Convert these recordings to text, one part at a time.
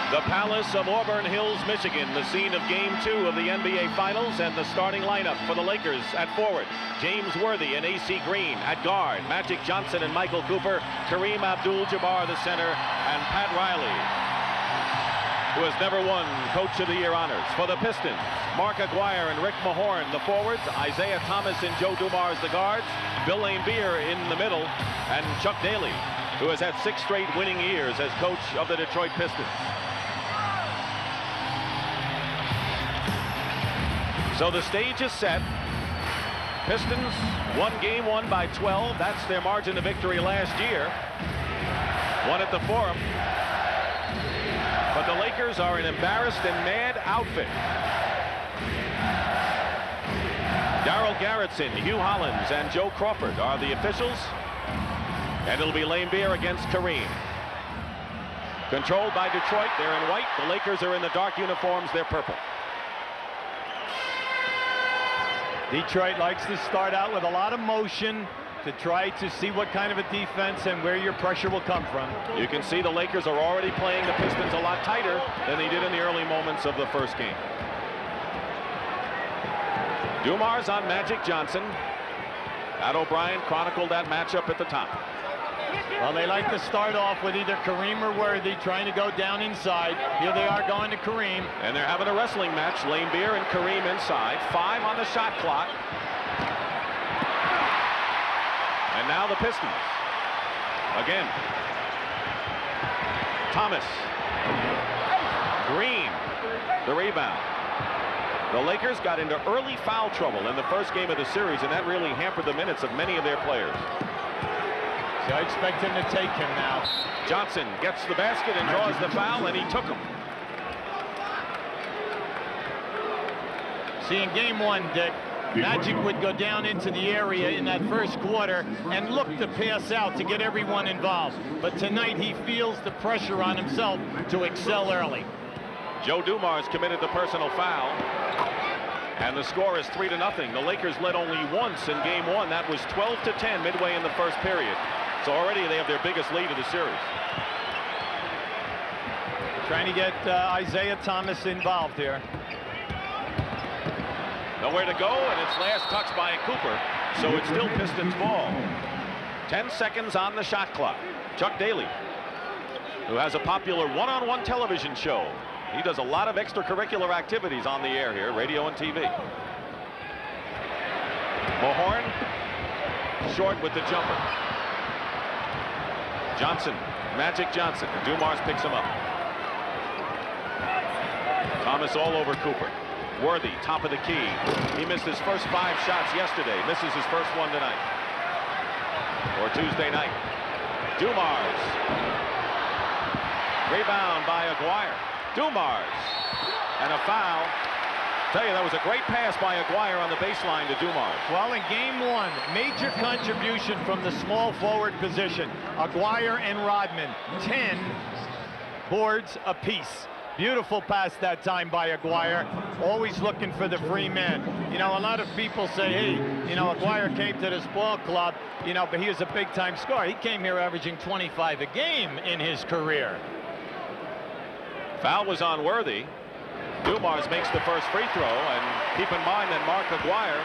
The Palace of Auburn Hills, Michigan, the scene of Game 2 of the NBA Finals, and the starting lineup for the Lakers at forward. James Worthy and A.C. Green at guard. Magic Johnson and Michael Cooper. Kareem Abdul-Jabbar, the center, and Pat Riley, who has never won Coach of the Year honors. For the Pistons, Mark Aguirre and Rick Mahorn, the forwards. Isiah Thomas and Joe Dumars, the guards. Bill Laimbeer in the middle, and Chuck Daly, who has had 6 straight winning years as coach of the Detroit Pistons. So the stage is set. Pistons won Game 1 by 12. That's their margin of victory last year. Won at the Forum. But the Lakers are an embarrassed and mad outfit. Darryl Garretson, Hugh Hollins, and Joe Crawford are the officials. And it'll be Laimbeer against Kareem. Controlled by Detroit. They're in white. The Lakers are in the dark uniforms. They're purple. Detroit likes to start out with a lot of motion to try to see what kind of a defense and where your pressure will come from. You can see the Lakers are already playing the Pistons a lot tighter than they did in the early moments of the first game. Dumars on Magic Johnson. Pat O'Brien chronicled that matchup at the top. Well, they like to start off with either Kareem or Worthy trying to go down inside. Here they are going to Kareem. And they're having a wrestling match. Laimbeer and Kareem inside. 5 on the shot clock. And now the Pistons. Again. Thomas. Green. The rebound. The Lakers got into early foul trouble in the first game of the series, and that really hampered the minutes of many of their players. So I expect him to take him now. Johnson gets the basket and draws the foul, and he took him. See, in Game 1, Dick, Magic would go down into the area in that first quarter and look to pass out to get everyone involved. But tonight he feels the pressure on himself to excel early. Joe Dumars committed the personal foul. And the score is 3-0. The Lakers led only once in Game 1. That was 12-10 midway in the first period. So already they have their biggest lead of the series. Trying to get Isiah Thomas involved here. Nowhere to go, and it's last touched by Cooper. So it's still Pistons ball. 10 seconds on the shot clock. Chuck Daly, who has a popular one-on-one television show. He does a lot of extracurricular activities on the air here, radio and TV. Mahorn, short with the jumper. Johnson, Magic Johnson. Dumars picks him up. Thomas all over Cooper. Worthy, top of the key. He missed his first 5 shots yesterday. Misses his first one tonight. Or Tuesday night. Dumars. Rebound by Aguirre. Dumars. And a foul. Tell you, that was a great pass by Aguirre on the baseline to Dumars. Well, in Game 1, major contribution from the small forward position. Aguirre and Rodman, 10 boards apiece. Beautiful pass that time by Aguirre, always looking for the free man. You know, a lot of people say, hey, you know, Aguirre came to this ball club, you know, but he was a big-time scorer. He came here averaging 25 a game in his career. Foul was on Worthy. Dumars makes the first free throw, and keep in mind that Mark Aguirre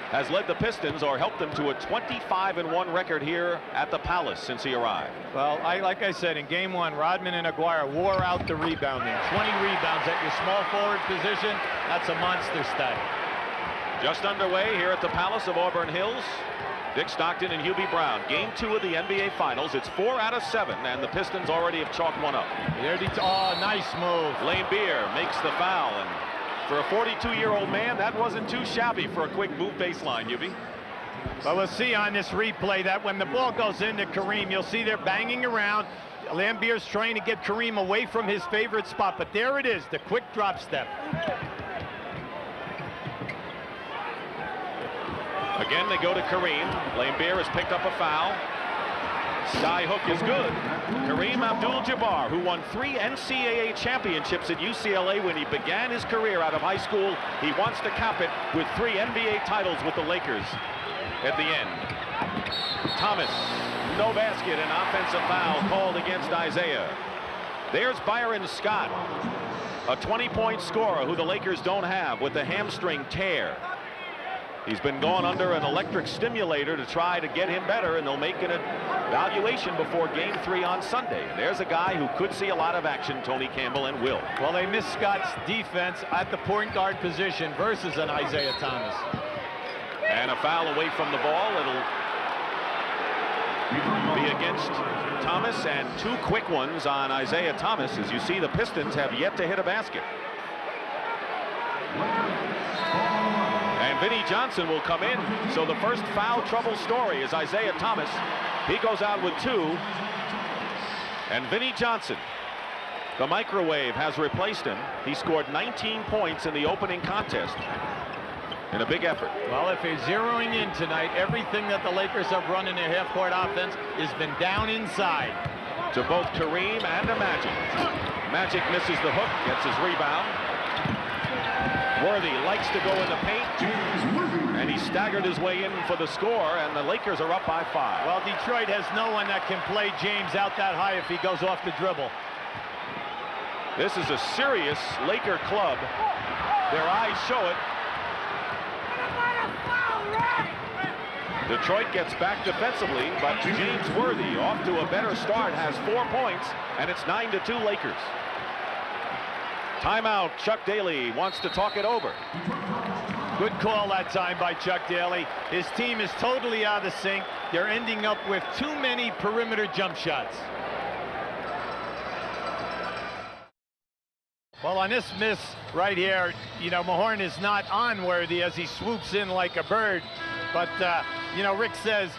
has led the Pistons or helped them to a 25-1 record here at the Palace since he arrived. Well, like I said, in Game 1, Rodman and Aguirre wore out the rebounding. 20 rebounds at your small forward position. That's a monster stat. Just underway here at the Palace of Auburn Hills. Dick Stockton and Hubie Brown. Game 2 of the NBA Finals. It's 4 out of 7, and the Pistons already have chalked one up. Oh, nice move. Laimbeer makes the foul, and for a 42-year-old man, that wasn't too shabby for a quick move baseline, Hubie. Well, we'll see on this replay that when the ball goes into Kareem, you'll see they're banging around. Laimbeer's trying to get Kareem away from his favorite spot, but there it is, the quick drop step. Again, they go to Kareem. Laimbeer has picked up a foul. Sky hook is good. Kareem Abdul-Jabbar, who won 3 NCAA championships at UCLA when he began his career out of high school. He wants to cap it with 3 NBA titles with the Lakers at the end. Thomas, no basket, an offensive foul called against Isiah. There's Byron Scott, a 20-point scorer who the Lakers don't have with the hamstring tear. He's been going under an electric stimulator to try to get him better, and they'll make an evaluation before Game 3 on Sunday. And there's a guy who could see a lot of action, Tony Campbell, and will. Well, they missed Scott's defense at the point guard position versus an Isiah Thomas. And a foul away from the ball. It'll be against Thomas, and 2 quick ones on Isiah Thomas. As you see, the Pistons have yet to hit a basket. And Vinnie Johnson will come in. So the first foul trouble story is Isiah Thomas. He goes out with 2. And Vinnie Johnson, the microwave, has replaced him. He scored 19 points in the opening contest in a big effort. Well, if he's zeroing in tonight, everything that the Lakers have run in their half-court offense has been down inside to both Kareem and to Magic. Magic misses the hook, gets his rebound. Worthy likes to go in the paint, and he staggered his way in for the score, and the Lakers are up by 5. Well, Detroit has no one that can play James out that high if he goes off the dribble. This is a serious Laker club. Their eyes show it. Detroit gets back defensively, but James Worthy, off to a better start, has 4 points, and it's 9-2 Lakers. Timeout. Chuck Daly wants to talk it over. Good call that time by Chuck Daly. His team is totally out of sync. They're ending up with too many perimeter jump shots. Well, on this miss right here, you know, Mahorn is not on Worthy as he swoops in like a bird. But, you know, Rick says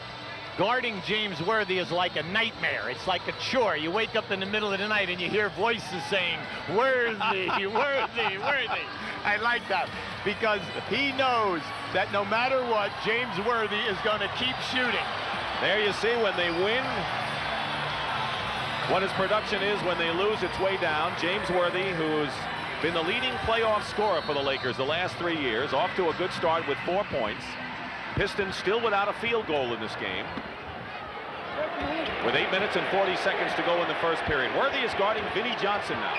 guarding James Worthy is like a nightmare. It's like a chore. You wake up in the middle of the night and you hear voices saying, Worthy, Worthy, Worthy. I like that because he knows that no matter what, James Worthy is going to keep shooting. There you see when they win, what his production is. When they lose, it's way down. James Worthy, who's been the leading playoff scorer for the Lakers the last 3 years, off to a good start with 4 points. Pistons still without a field goal in this game, with 8 minutes and 40 seconds to go in the first period. Worthy is guarding Vinnie Johnson now.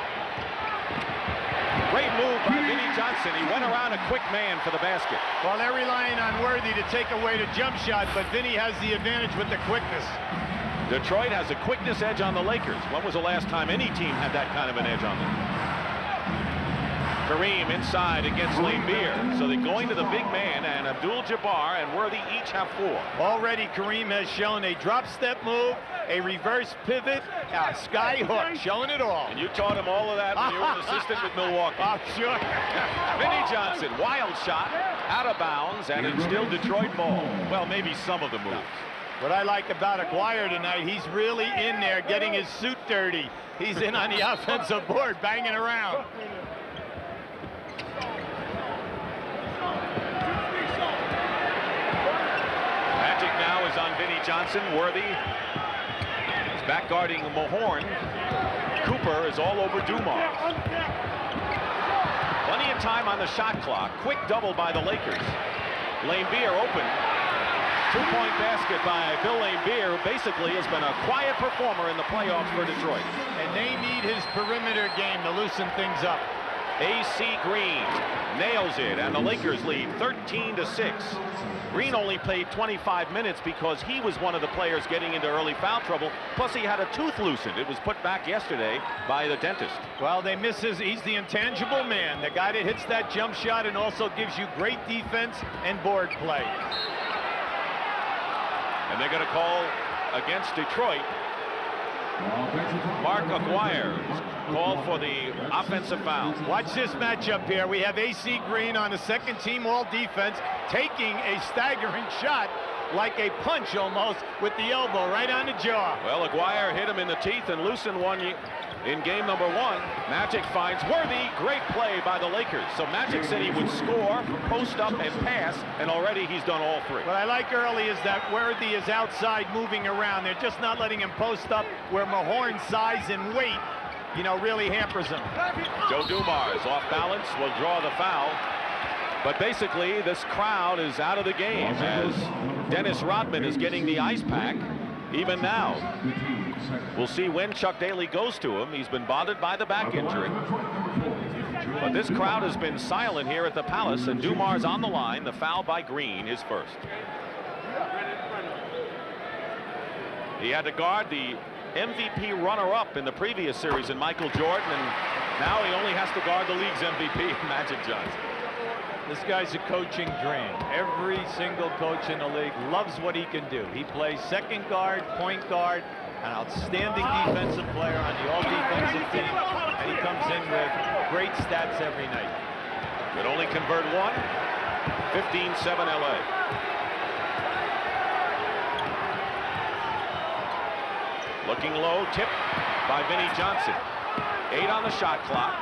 Great move by Vinnie Johnson. He went around a quick man for the basket. Well, they're relying on Worthy to take away the jump shot, but Vinnie has the advantage with the quickness. Detroit has a quickness edge on the Lakers. When was the last time any team had that kind of an edge on them? Kareem inside against Laimbeer. So they're going to the big man, and Abdul-Jabbar and Worthy each have 4. Already Kareem has shown a drop step move, a reverse pivot, a sky hook, showing it all. And you taught him all of that when you were an assistant with Milwaukee. Oh, sure. Vinnie Johnson, wild shot, out of bounds, and it's still Detroit ball. Well, maybe some of the moves. What I like about Aguirre tonight, he's really in there getting his suit dirty. He's in on the offensive board, banging around. Magic now is on Vinnie Johnson. Worthy is back guarding Mahorn. Cooper is all over Dumars. Plenty of time on the shot clock. Quick double by the Lakers. Laimbeer open. 2-point basket by Bill Laimbeer, who basically has been a quiet performer in the playoffs for Detroit. And they need his perimeter game to loosen things up. A.C. Green nails it, and the Lakers lead 13-6. Green only played 25 minutes because he was one of the players getting into early foul trouble. Plus, he had a tooth loosened. It was put back yesterday by the dentist. Well, they miss he's the intangible man, the guy that hits that jump shot and also gives you great defense and board play. And they're going to call against Detroit. Mark Aguirre called for the offensive foul. Watch this matchup here. We have A.C. Green on the second team all defense, taking a staggering shot like a punch almost with the elbow right on the jaw. Well, Aguirre hit him in the teeth and loosened one in game number 1. Magic finds Worthy. Great play by the Lakers. So Magic said he would score, post up, and pass, and already he's done all 3. What I like early is that Worthy is outside moving around. They're just not letting him post up where Mahorn's size and weight, you know, really hampers him. Joe Dumars off balance will draw the foul. But basically, this crowd is out of the game as Dennis Rodman is getting the ice pack even now. We'll see when Chuck Daly goes to him. He's been bothered by the back injury. But this crowd has been silent here at the Palace, and Dumar's on the line. The foul by Green, his first. He had to guard the MVP runner-up in the previous series in Michael Jordan, and now he only has to guard the league's MVP, Magic Johnson. This guy's a coaching dream. Every single coach in the league loves what he can do. He plays second guard, point guard, an outstanding defensive player on the all-defensive team, and he comes in with great stats every night. Could only convert one. 15-7 LA. Looking low, tip by Vinnie Johnson. 8 on the shot clock.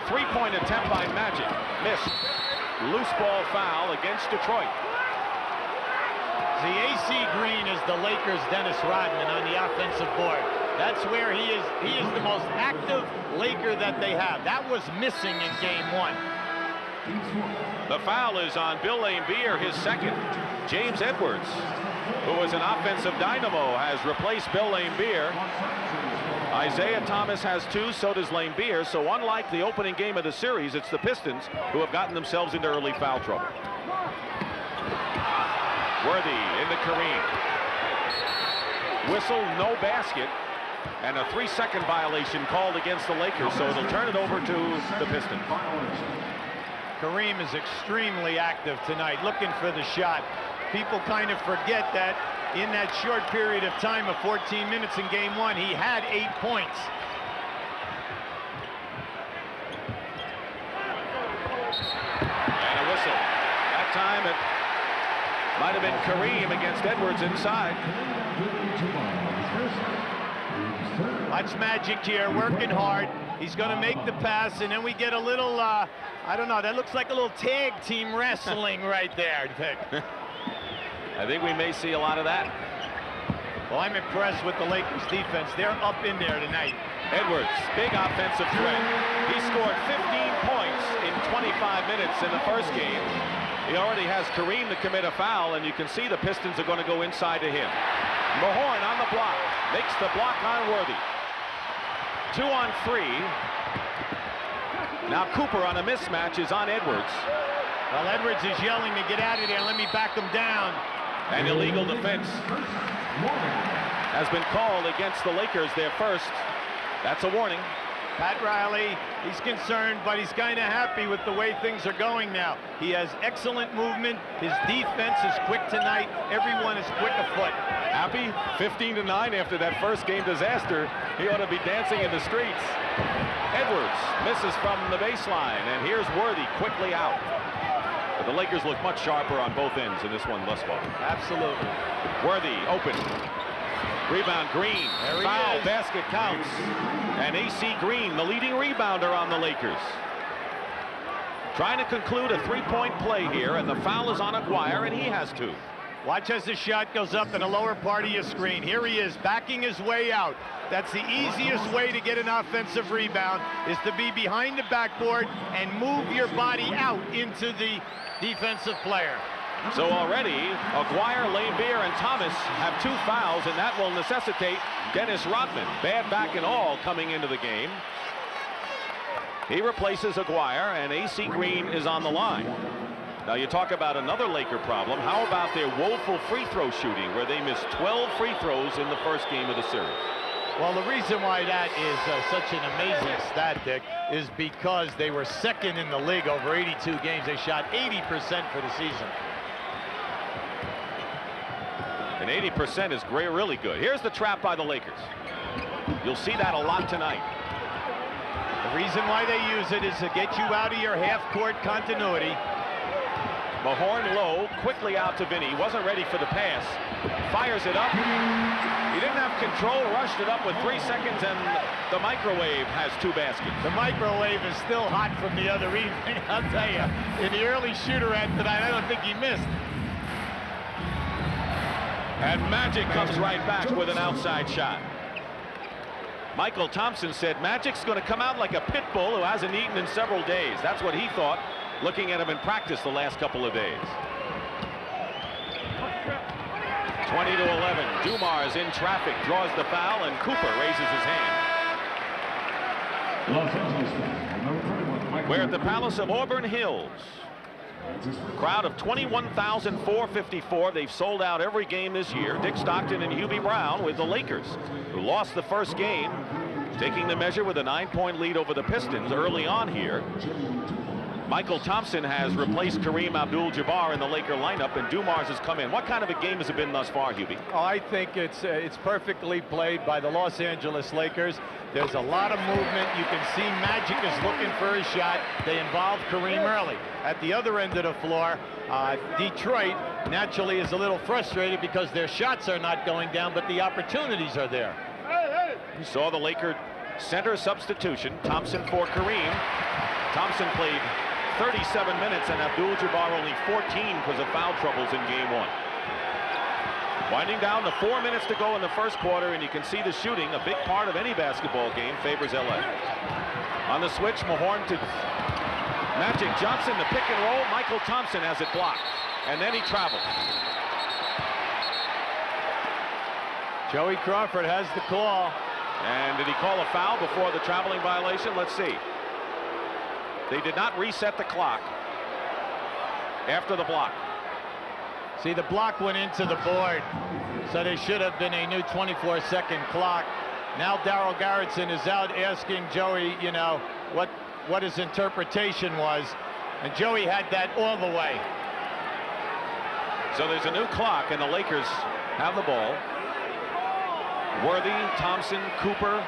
3-point attempt by Magic. Missed. Loose ball foul against Detroit. The AC Green is the Lakers' Dennis Rodman on the offensive board. That's where he is the most active Laker that they have. That was missing in game 1. The foul is on Bill Laimbeer, his second. James Edwards, who was an offensive dynamo, has replaced Bill Laimbeer. Isiah Thomas has 2, so does Laimbeer. So unlike the opening game of the series, it's the Pistons who have gotten themselves into early foul trouble. Worthy in the Kareem. Whistle, no basket, and a 3-second violation called against the Lakers, so it'll turn it over to the Pistons. Kareem is extremely active tonight, looking for the shot. People kind of forget that in that short period of time of 14 minutes in game 1, he had 8 points. And a whistle. That time it might have been Kareem against Edwards inside. Watch Magic here, working hard. He's going to make the pass, and then we get a little, I don't know, that looks like a little tag team wrestling right there, Vic. I think we may see a lot of that. Well, I'm impressed with the Lakers defense. They're up in there tonight. Edwards, big offensive threat. He scored 15 points in 25 minutes in the first game. He already has Kareem to commit a foul, and you can see the Pistons are going to go inside to him. Mahorn on the block, makes the block on Worthy. 2 on 3. Now Cooper on a mismatch is on Edwards. Well, Edwards is yelling to get out of there. Let me back him down. An illegal defense has been called against the Lakers, their first. That's a warning. Pat Riley, he's concerned, but he's kind of happy with the way things are going now. He has excellent movement. His defense is quick tonight. Everyone is quick afoot. Happy? 15-9 after that first game disaster. He ought to be dancing in the streets. Edwards misses from the baseline, and here's Worthy quickly out. But the Lakers look much sharper on both ends in this one thus far. Absolutely. Worthy open. Rebound Green. Foul, basket counts. And AC Green, the leading rebounder on the Lakers. Trying to conclude a 3-point play here, and the foul is on Aguirre, and he has 2. Watch as the shot goes up in the lower part of your screen. Here he is, backing his way out. That's the easiest way to get an offensive rebound, is to be behind the backboard and move your body out into the defensive player. So already, Aguirre, Laimbeer, and Thomas have 2 fouls, and that will necessitate Dennis Rodman, bad back and all, coming into the game. He replaces Aguirre, and AC Green is on the line. Now you talk about another Laker problem. How about their woeful free throw shooting, where they missed 12 free throws in the first game of the series? Well, the reason why that is such an amazing stat, Dick, is because they were second in the league over 82 games. They shot 80% for the season. And 80% is really good. Here's the trap by the Lakers. You'll see that a lot tonight. The reason why they use it is to get you out of your half-court continuity. Mahorn low, quickly out to Vinny. Wasn't ready for the pass. Fires it up. He didn't have control, rushed it up with 3 seconds, and the microwave has 2 baskets. The microwave is still hot from the other evening, I'll tell you. In the early shooter-end tonight, I don't think he missed. And Magic comes right back with an outside shot. Michael Thompson said Magic's going to come out like a pit bull who hasn't eaten in several days. That's what he thought, looking at him in practice the last couple of days. 20-11. Dumars in traffic, draws the foul, and Cooper raises his hand. We're at the Palace of Auburn Hills. Crowd of 21,454. They've sold out every game this year. Dick Stockton and Hubie Brown with the Lakers, who lost the first game, taking the measure with a 9-point lead over the Pistons early on here. Michael Thompson has replaced Kareem Abdul-Jabbar in the Laker lineup, and Dumars has come in. What kind of a game has it been thus far, Hubie? Oh, I think it's perfectly played by the Los Angeles Lakers. There's a lot of movement. You can see Magic is looking for a shot. They involve Kareem early. At the other end of the floor, Detroit naturally is a little frustrated because their shots are not going down, but the opportunities are there. You saw the Laker center substitution. Thompson for Kareem. Thompson played 37 minutes and Abdul-Jabbar only 14 because of foul troubles in game 1. Winding down to 4 minutes to go in the first quarter, and you can see the shooting, a big part of any basketball game, favors LA. On the switch, Mahorn to Magic Johnson, the pick and roll. Michael Thompson has it blocked, and then he travels. Joey Crawford has the call. And did he call a foul before the traveling violation? Let's see. They did not reset the clock after the block. See, the block went into the board, so there should have been a new 24-second clock. Now Darryl Garretson is out asking Joey, you know, what his interpretation was, and Joey had that all the way. So there's a new clock, and the Lakers have the ball. Worthy, Thompson, Cooper,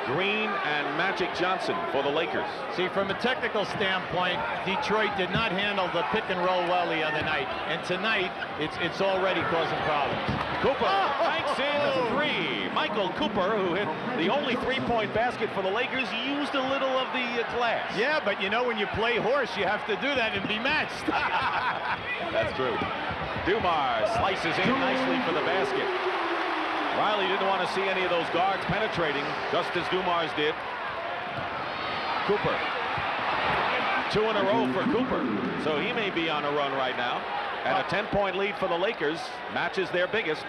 Green, and Magic Johnson for the Lakers. See, from a technical standpoint, Detroit did not handle the pick and roll well the other night, and tonight it's already causing problems. Cooper banks in 3. Michael Cooper, who hit the only 3-point basket for the Lakers, used a little of the glass. Yeah, but you know, when you play horse, you have to do that and be matched. That's true. Dumars slices in nicely for the basket. Riley didn't want to see any of those guards penetrating, just as Dumars did. Cooper. 2 in a row for Cooper, so he may be on a run right now. And a 10-point lead for the Lakers matches their biggest.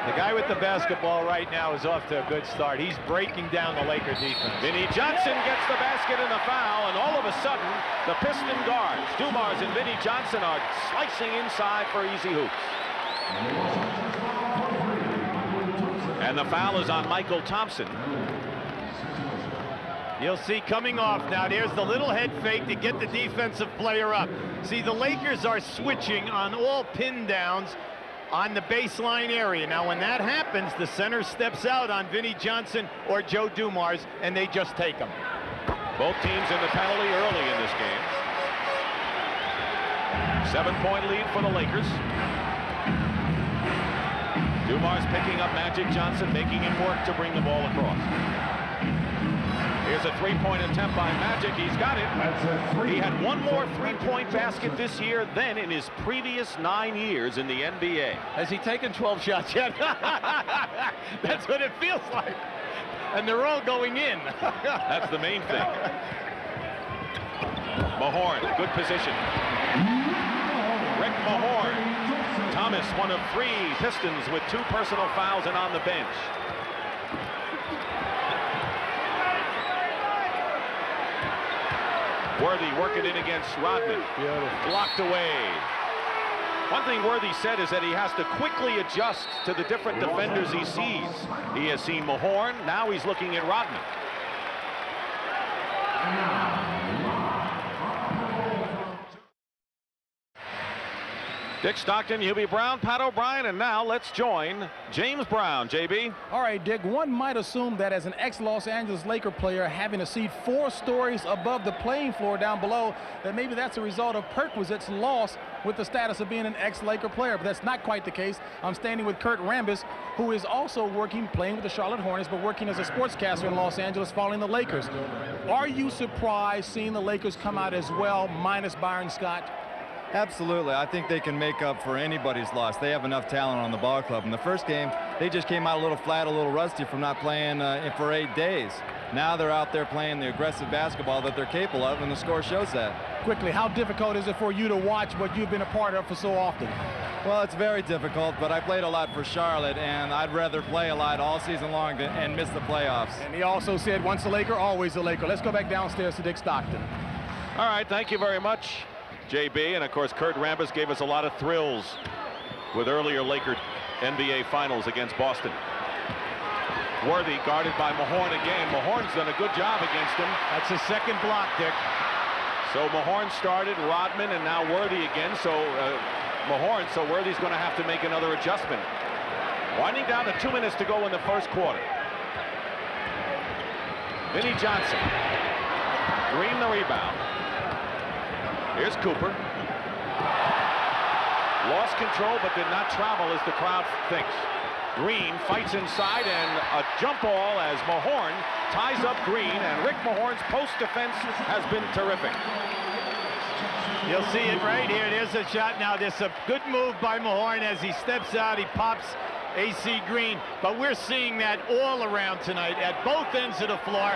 The guy with the basketball right now is off to a good start. He's breaking down the Laker defense. Vinnie Johnson gets the basket and the foul, and all of a sudden, the Piston guards, Dumars and Vinnie Johnson, are slicing inside for easy hoops. And the foul is on Michael Thompson. You'll see coming off now, there's the little head fake to get the defensive player up. See, the Lakers are switching on all pin downs on the baseline area. Now, when that happens, the center steps out on Vinnie Johnson or Joe Dumars, and they just take them. Both teams in the penalty early in this game. 7-point lead for the Lakers. Dumars picking up Magic Johnson, making him work to bring the ball across. Here's a 3-point attempt by Magic. He's got it. He had one more 3-point basket this year than in his previous 9 years in the NBA. Has he taken 12 shots yet? That's what it feels like. And they're all going in. That's the main thing. Mahorn, good position. Rick Mahorn. Thomas, one of 3 Pistons with 2 personal fouls and on the bench. Worthy working in against Rodman. Blocked away. One thing Worthy said is that he has to quickly adjust to the different defenders he sees. He has seen Mahorn, now he's looking at Rodman. Dick Stockton, Hubie Brown, Pat O'Brien, and now let's join James Brown. JB? All right, Dick, one might assume that as an ex-Los Angeles Laker player having a seat 4 stories above the playing floor down below, that maybe that's a result of Perquisite's loss with the status of being an ex-Laker player, but that's not quite the case. I'm standing with Kurt Rambis, who is also playing with the Charlotte Hornets, but working as a sportscaster in Los Angeles following the Lakers. Are you surprised seeing the Lakers come out as well, minus Byron Scott? Absolutely. I think they can make up for anybody's loss. They have enough talent on the ball club. In the first game, they just came out a little flat, a little rusty from not playing for 8 days. Now they're out there playing the aggressive basketball that they're capable of, and the score shows that. Quickly, how difficult is it for you to watch what you've been a part of for so often? Well, it's very difficult, but I played a lot for Charlotte, and I'd rather play a lot all season long and miss the playoffs. And he also said, once a Laker, always a Laker. Let's go back downstairs to Dick Stockton. All right, thank you very much, JB. And of course, Kurt Rambis gave us a lot of thrills with earlier Laker NBA Finals against Boston. Worthy guarded by Mahorn again. Mahorn's done a good job against him. That's his second block, Dick. So Mahorn started, Rodman, and now Worthy again. So Mahorn, so Worthy's going to have to make another adjustment. Winding down to 2 minutes to go in the first quarter. Vinnie Johnson. Green the rebound. Here's Cooper. Lost control but did not travel as the crowd thinks. Green fights inside and a jump ball as Mahorn ties up Green, and Rick Mahorn's post defense has been terrific. You'll see it right here. There's a shot now. There's a good move by Mahorn as he steps out. He pops AC Green, but we're seeing that all around tonight at both ends of the floor.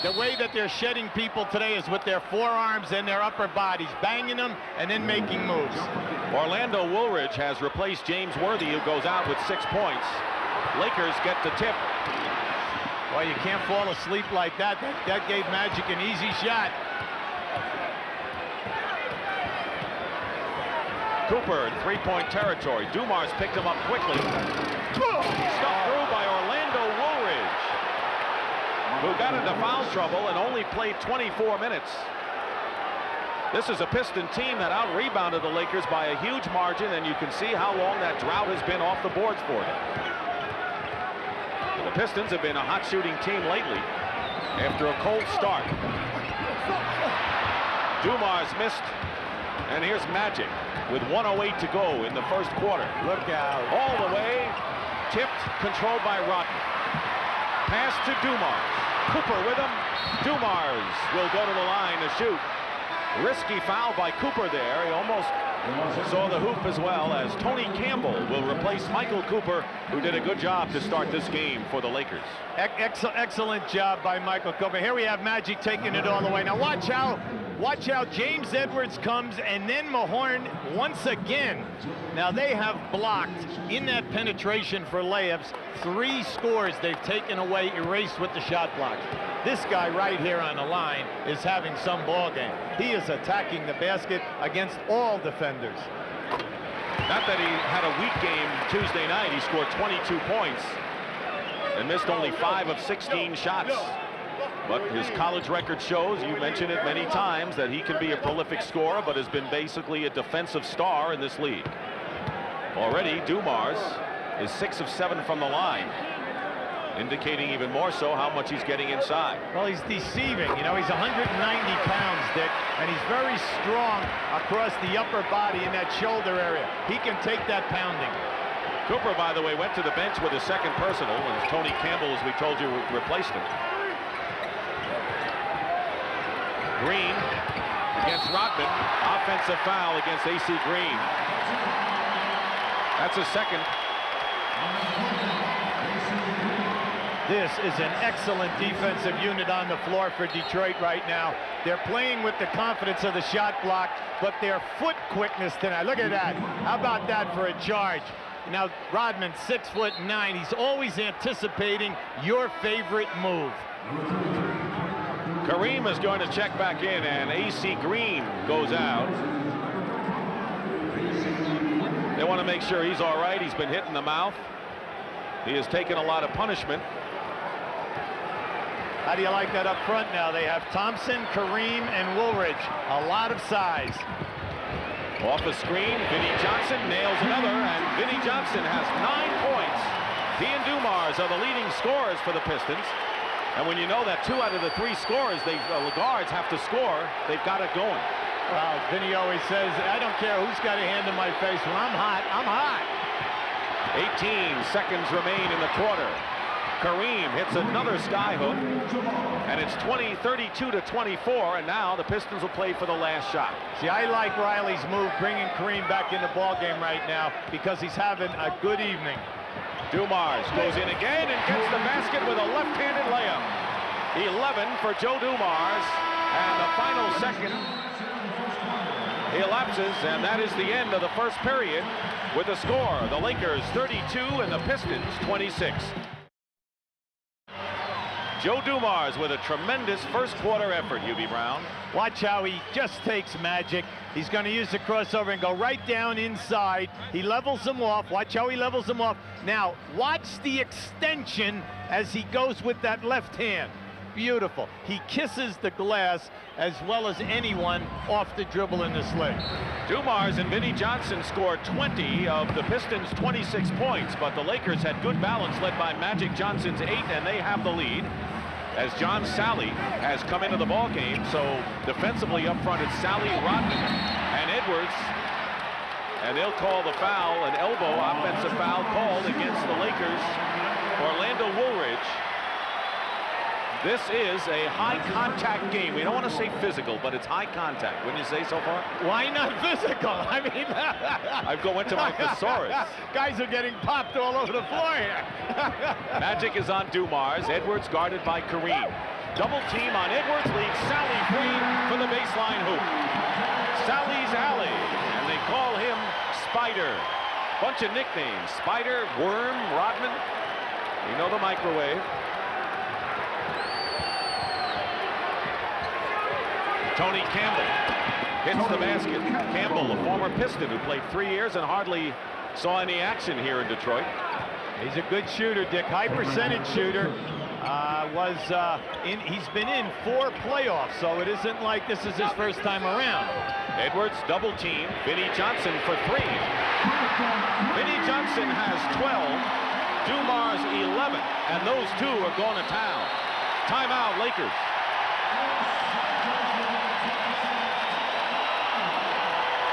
The way that they're shedding people today is with their forearms and their upper bodies, banging them and then making moves. Orlando Woolridge has replaced James Worthy, who goes out with 6 points. Lakers get the tip. Well, you can't fall asleep like that. That gave Magic an easy shot. Cooper in three-point territory. Dumars picked him up quickly. Stuck through by Orlando Woolridge, who got into foul trouble and only played 24 minutes. This is a Piston team that out-rebounded the Lakers by a huge margin, and you can see how long that drought has been off the boards for them. The Pistons have been a hot shooting team lately after a cold start. Dumars missed, and here's Magic with 1:08 to go in the first quarter. Look out. All the way, tipped, controlled by Rodman. Pass to Dumars. Cooper with him. Dumars will go to the line to shoot. Risky foul by Cooper there. He almost saw the hoop as well, as Tony Campbell will replace Michael Cooper, who did a good job to start this game for the Lakers. Excellent job by Michael Cooper. Here we have Magic taking it all the way. Now watch how James Edwards comes, and then Mahorn once again. Now they have blocked in that penetration for layups 3 scores they've taken away, erased with the shot block. This guy right here on the line is having some ball game. He is attacking the basket against all defenders. Not that he had a weak game Tuesday night. He scored 22 points and missed only 5 of 16 shots. But his college record shows, you mentioned it many times, that he can be a prolific scorer, but has been basically a defensive star in this league. Already, Dumars is 6 of 7 from the line, indicating even more so how much he's getting inside. Well, he's deceiving. You know, he's 190 pounds, Dick, and he's very strong across the upper body in that shoulder area. He can take that pounding. Cooper, by the way, went to the bench with his second personal, and Tony Campbell, as we told you, replaced him. Green against Rodman. Offensive foul against AC Green. That's his second. This is an excellent defensive unit on the floor for Detroit right now. They're playing with the confidence of the shot block, but their foot quickness tonight. Look at that. How about that for a charge? Now, Rodman, 6'9". He's always anticipating your favorite move. Kareem is going to check back in, and AC Green goes out. They want to make sure he's all right. He's been hit in the mouth. He has taken a lot of punishment. How do you like that up front now? They have Thompson, Kareem, and Woolridge. A lot of size. Off a screen, Vinnie Johnson nails another, and Vinnie Johnson has 9 points. He and Dumars are the leading scorers for the Pistons. And when you know that 2 out of the 3 scorers, the guards have to score, they've got it going. Well, Vinnie always says, I don't care who's got a hand in my face. When I'm hot, I'm hot. 18 seconds remain in the quarter. Kareem hits another skyhook, and it's 32 to 24, and now the Pistons will play for the last shot. See, I like Riley's move, bringing Kareem back in the ball game right now, because he's having a good evening. Dumars goes in again and gets the basket with a left-handed layup. 11 for Joe Dumars, and the final second elapses, and that is the end of the first period. with the score. The Lakers 32 and the Pistons 26. Joe Dumars with a tremendous first quarter effort, Hubie Brown. Watch how he just takes magic. He's going to use the crossover and go right down inside. He levels them off. Watch how he levels them off. Now, watch the extension as he goes with that left hand. Beautiful. He kisses the glass as well as anyone off the dribble in this league. Dumars and Vinnie Johnson scored 20 of the Pistons' 26 points, but the Lakers had good balance led by Magic Johnson's 8, and they have the lead. As John Sally has come into the ball game, so defensively up front it's Sally, Rodman, and Edwards, and they'll call the foul, an elbow offensive foul called against the Lakers. Orlando Woolridge. This is a high contact game. We don't want to say physical, but it's high contact. Wouldn't you say so far? Why not physical? I mean, I go into my thesaurus. Guys are getting popped all over the floor here. Magic is on Dumars. Edwards guarded by Kareem. Double team on Edwards, leaves Sally free for the baseline hoop. Sally's alley, and they call him Spider. Bunch of nicknames: Spider, Worm, Rodman. You know the microwave. Tony Campbell hits the basket. Campbell, a former Piston who played 3 years and hardly saw any action here in Detroit. He's a good shooter, Dick. High percentage shooter. He's been in 4 playoffs, so it isn't like this is his first time around. Edwards double team. Vinnie Johnson for 3. Vinnie Johnson has 12. Dumars 11, and those 2 are going to town. Timeout, Lakers.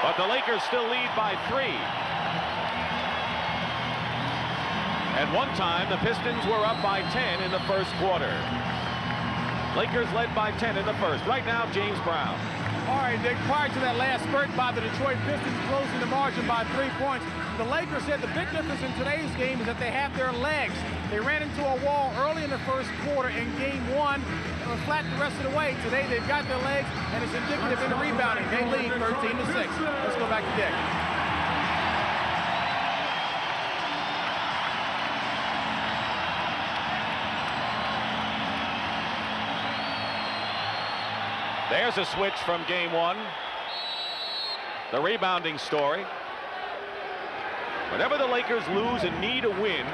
But the Lakers still lead by 3. At one time, the Pistons were up by 10 in the first quarter. Lakers led by 10 in the first. Right now, James Brown. All right, Dick, prior to that last spurt by the Detroit Pistons closing the margin by 3 points, the Lakers said the big difference in today's game is that they have their legs. They ran into a wall early in the first quarter in game 1 and were flat the rest of the way. Today, they've got their legs, and it's indicative in the rebounding. They lead 13-6. Let's go back to Dick. There's a switch from game 1. The rebounding story. Whenever the Lakers lose and need a win,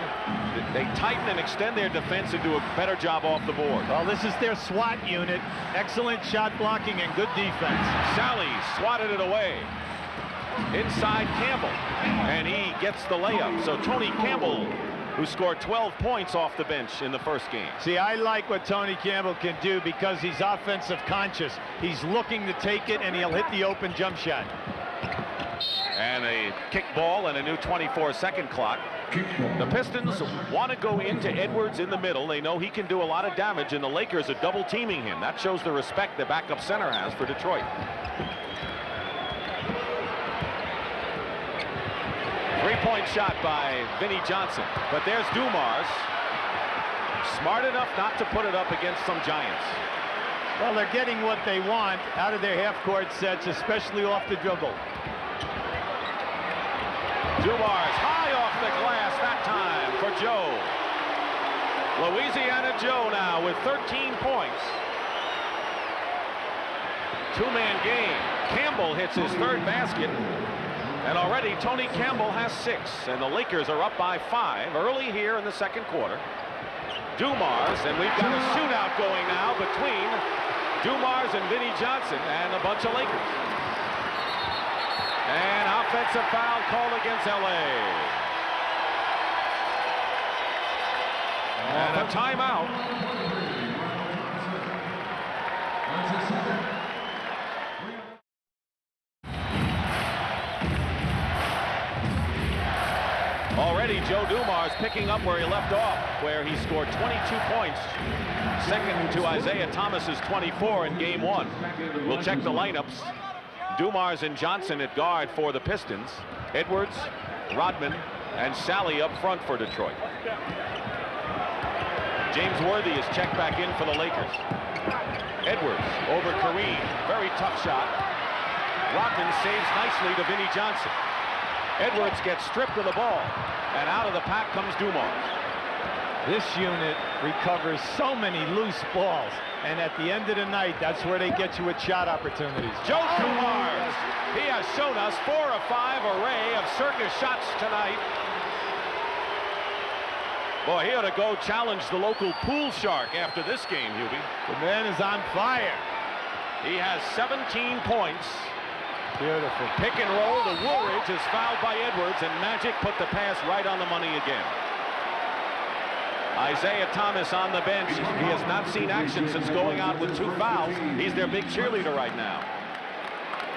they tighten and extend their defense and do a better job off the board. Well, this is their SWAT unit. Excellent shot blocking and good defense. Sally swatted it away. Inside Campbell, and he gets the layup. So Tony Campbell, who scored 12 points off the bench in the first game. See, I like what Tony Campbell can do because he's offensive conscious. He's looking to take it, and he'll hit the open jump shot. And a kick ball and a new 24-second clock. The Pistons want to go into Edwards in the middle. They know he can do a lot of damage, and the Lakers are double teaming him. That shows the respect the backup center has for Detroit. Three-point shot by Vinnie Johnson, but there's Dumars. Smart enough not to put it up against some giants. Well, they're getting what they want out of their half-court sets, especially off the dribble. Dumars high off the glass that time for Joe. Louisiana Joe now with 13 points. Two-man game. Campbell hits his 3rd basket. And already Tony Campbell has 6. And the Lakers are up by 5 early here in the second quarter. Dumars, and we've got a shootout going now between Dumars and Vinnie Johnson and a bunch of Lakers. And offensive foul called against LA. And a timeout. Already Joe Dumars picking up where he left off, where he scored 22 points. Second to Isiah Thomas's 24 in game 1. We'll check the lineups. Dumars and Johnson at guard for the Pistons. Edwards, Rodman, and Sally up front for Detroit. James Worthy is checked back in for the Lakers. Edwards over Kareem. Very tough shot. Rodman saves nicely to Vinnie Johnson. Edwards gets stripped of the ball, and out of the pack comes Dumars. This unit recovers so many loose balls, and at the end of the night, that's where they get you with shot opportunities. Joe Dumars, he has shown us 4 of 5 array of circus shots tonight. Boy, he ought to go challenge the local pool shark after this game, Hubie. The man is on fire. He has 17 points. Beautiful. Pick and roll to Woolridge is fouled by Edwards, and Magic put the pass right on the money again. Isiah Thomas on the bench. He has not seen action since going out with 2 fouls. He's their big cheerleader right now.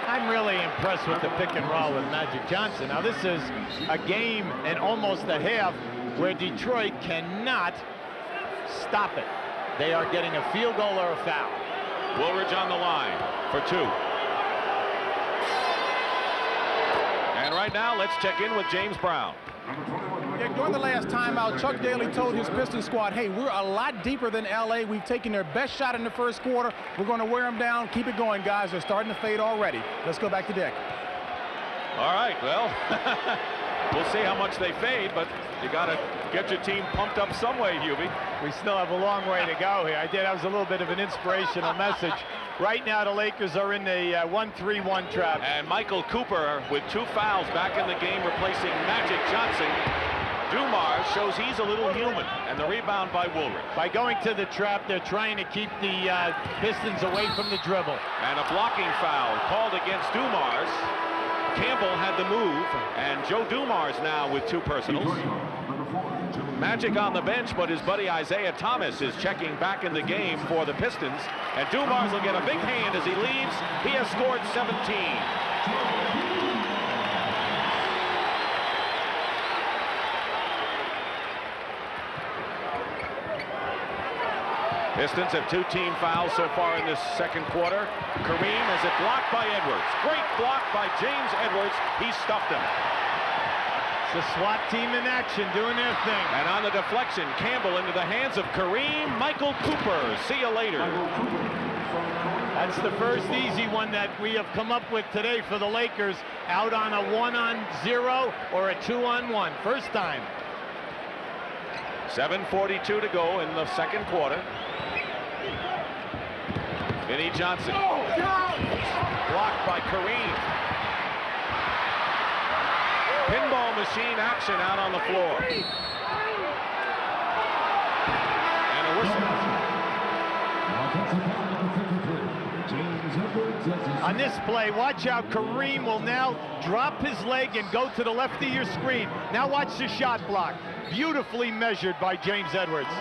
I'm really impressed with the pick and roll with Magic Johnson. Now, this is a game and almost a half where Detroit cannot stop it. They are getting a field goal or a foul. Woolridge on the line for 2. And right now, let's check in with James Brown. Yeah, during the last timeout, Chuck Daly told his Pistons squad, hey, we're a lot deeper than LA. We've taken their best shot in the first quarter. We're going to wear them down. Keep it going, guys. They're starting to fade already. Let's go back to deck. All right, well, we'll see how much they fade, but you got to get your team pumped up some way, Hubie. We still have a long way to go here. That was a little bit of an inspirational message. Right now, the Lakers are in the 1-3-1 trap. And Michael Cooper with 2 fouls back in the game, replacing Magic Johnson. Dumars shows he's a little human, and the rebound by Woolridge. By going to the trap, they're trying to keep the Pistons away from the dribble. And a blocking foul called against Dumars. Campbell had the move, and Joe Dumars now with 2 personals. Magic on the bench, but his buddy Isiah Thomas is checking back in the game for the Pistons. And Dumars will get a big hand as he leaves. He has scored 17. Pistons have 2 team fouls so far in this second quarter. Kareem has it blocked by Edwards. Great block by James Edwards. He stuffed him. It's the SWAT team in action doing their thing. And on the deflection, Campbell into the hands of Kareem. Michael Cooper. See you later. That's the first easy one that we have come up with today for the Lakers. Out on a 1-on-0 or a 2-on-1. First time. 7:42 to go in the second quarter. Vinnie Johnson. Blocked by Kareem. Pinball machine action out on the floor. And a whistle. On this play, watch out. Kareem will now drop his leg and go to the left of your screen. Now watch the shot block. Beautifully measured by James Edwards.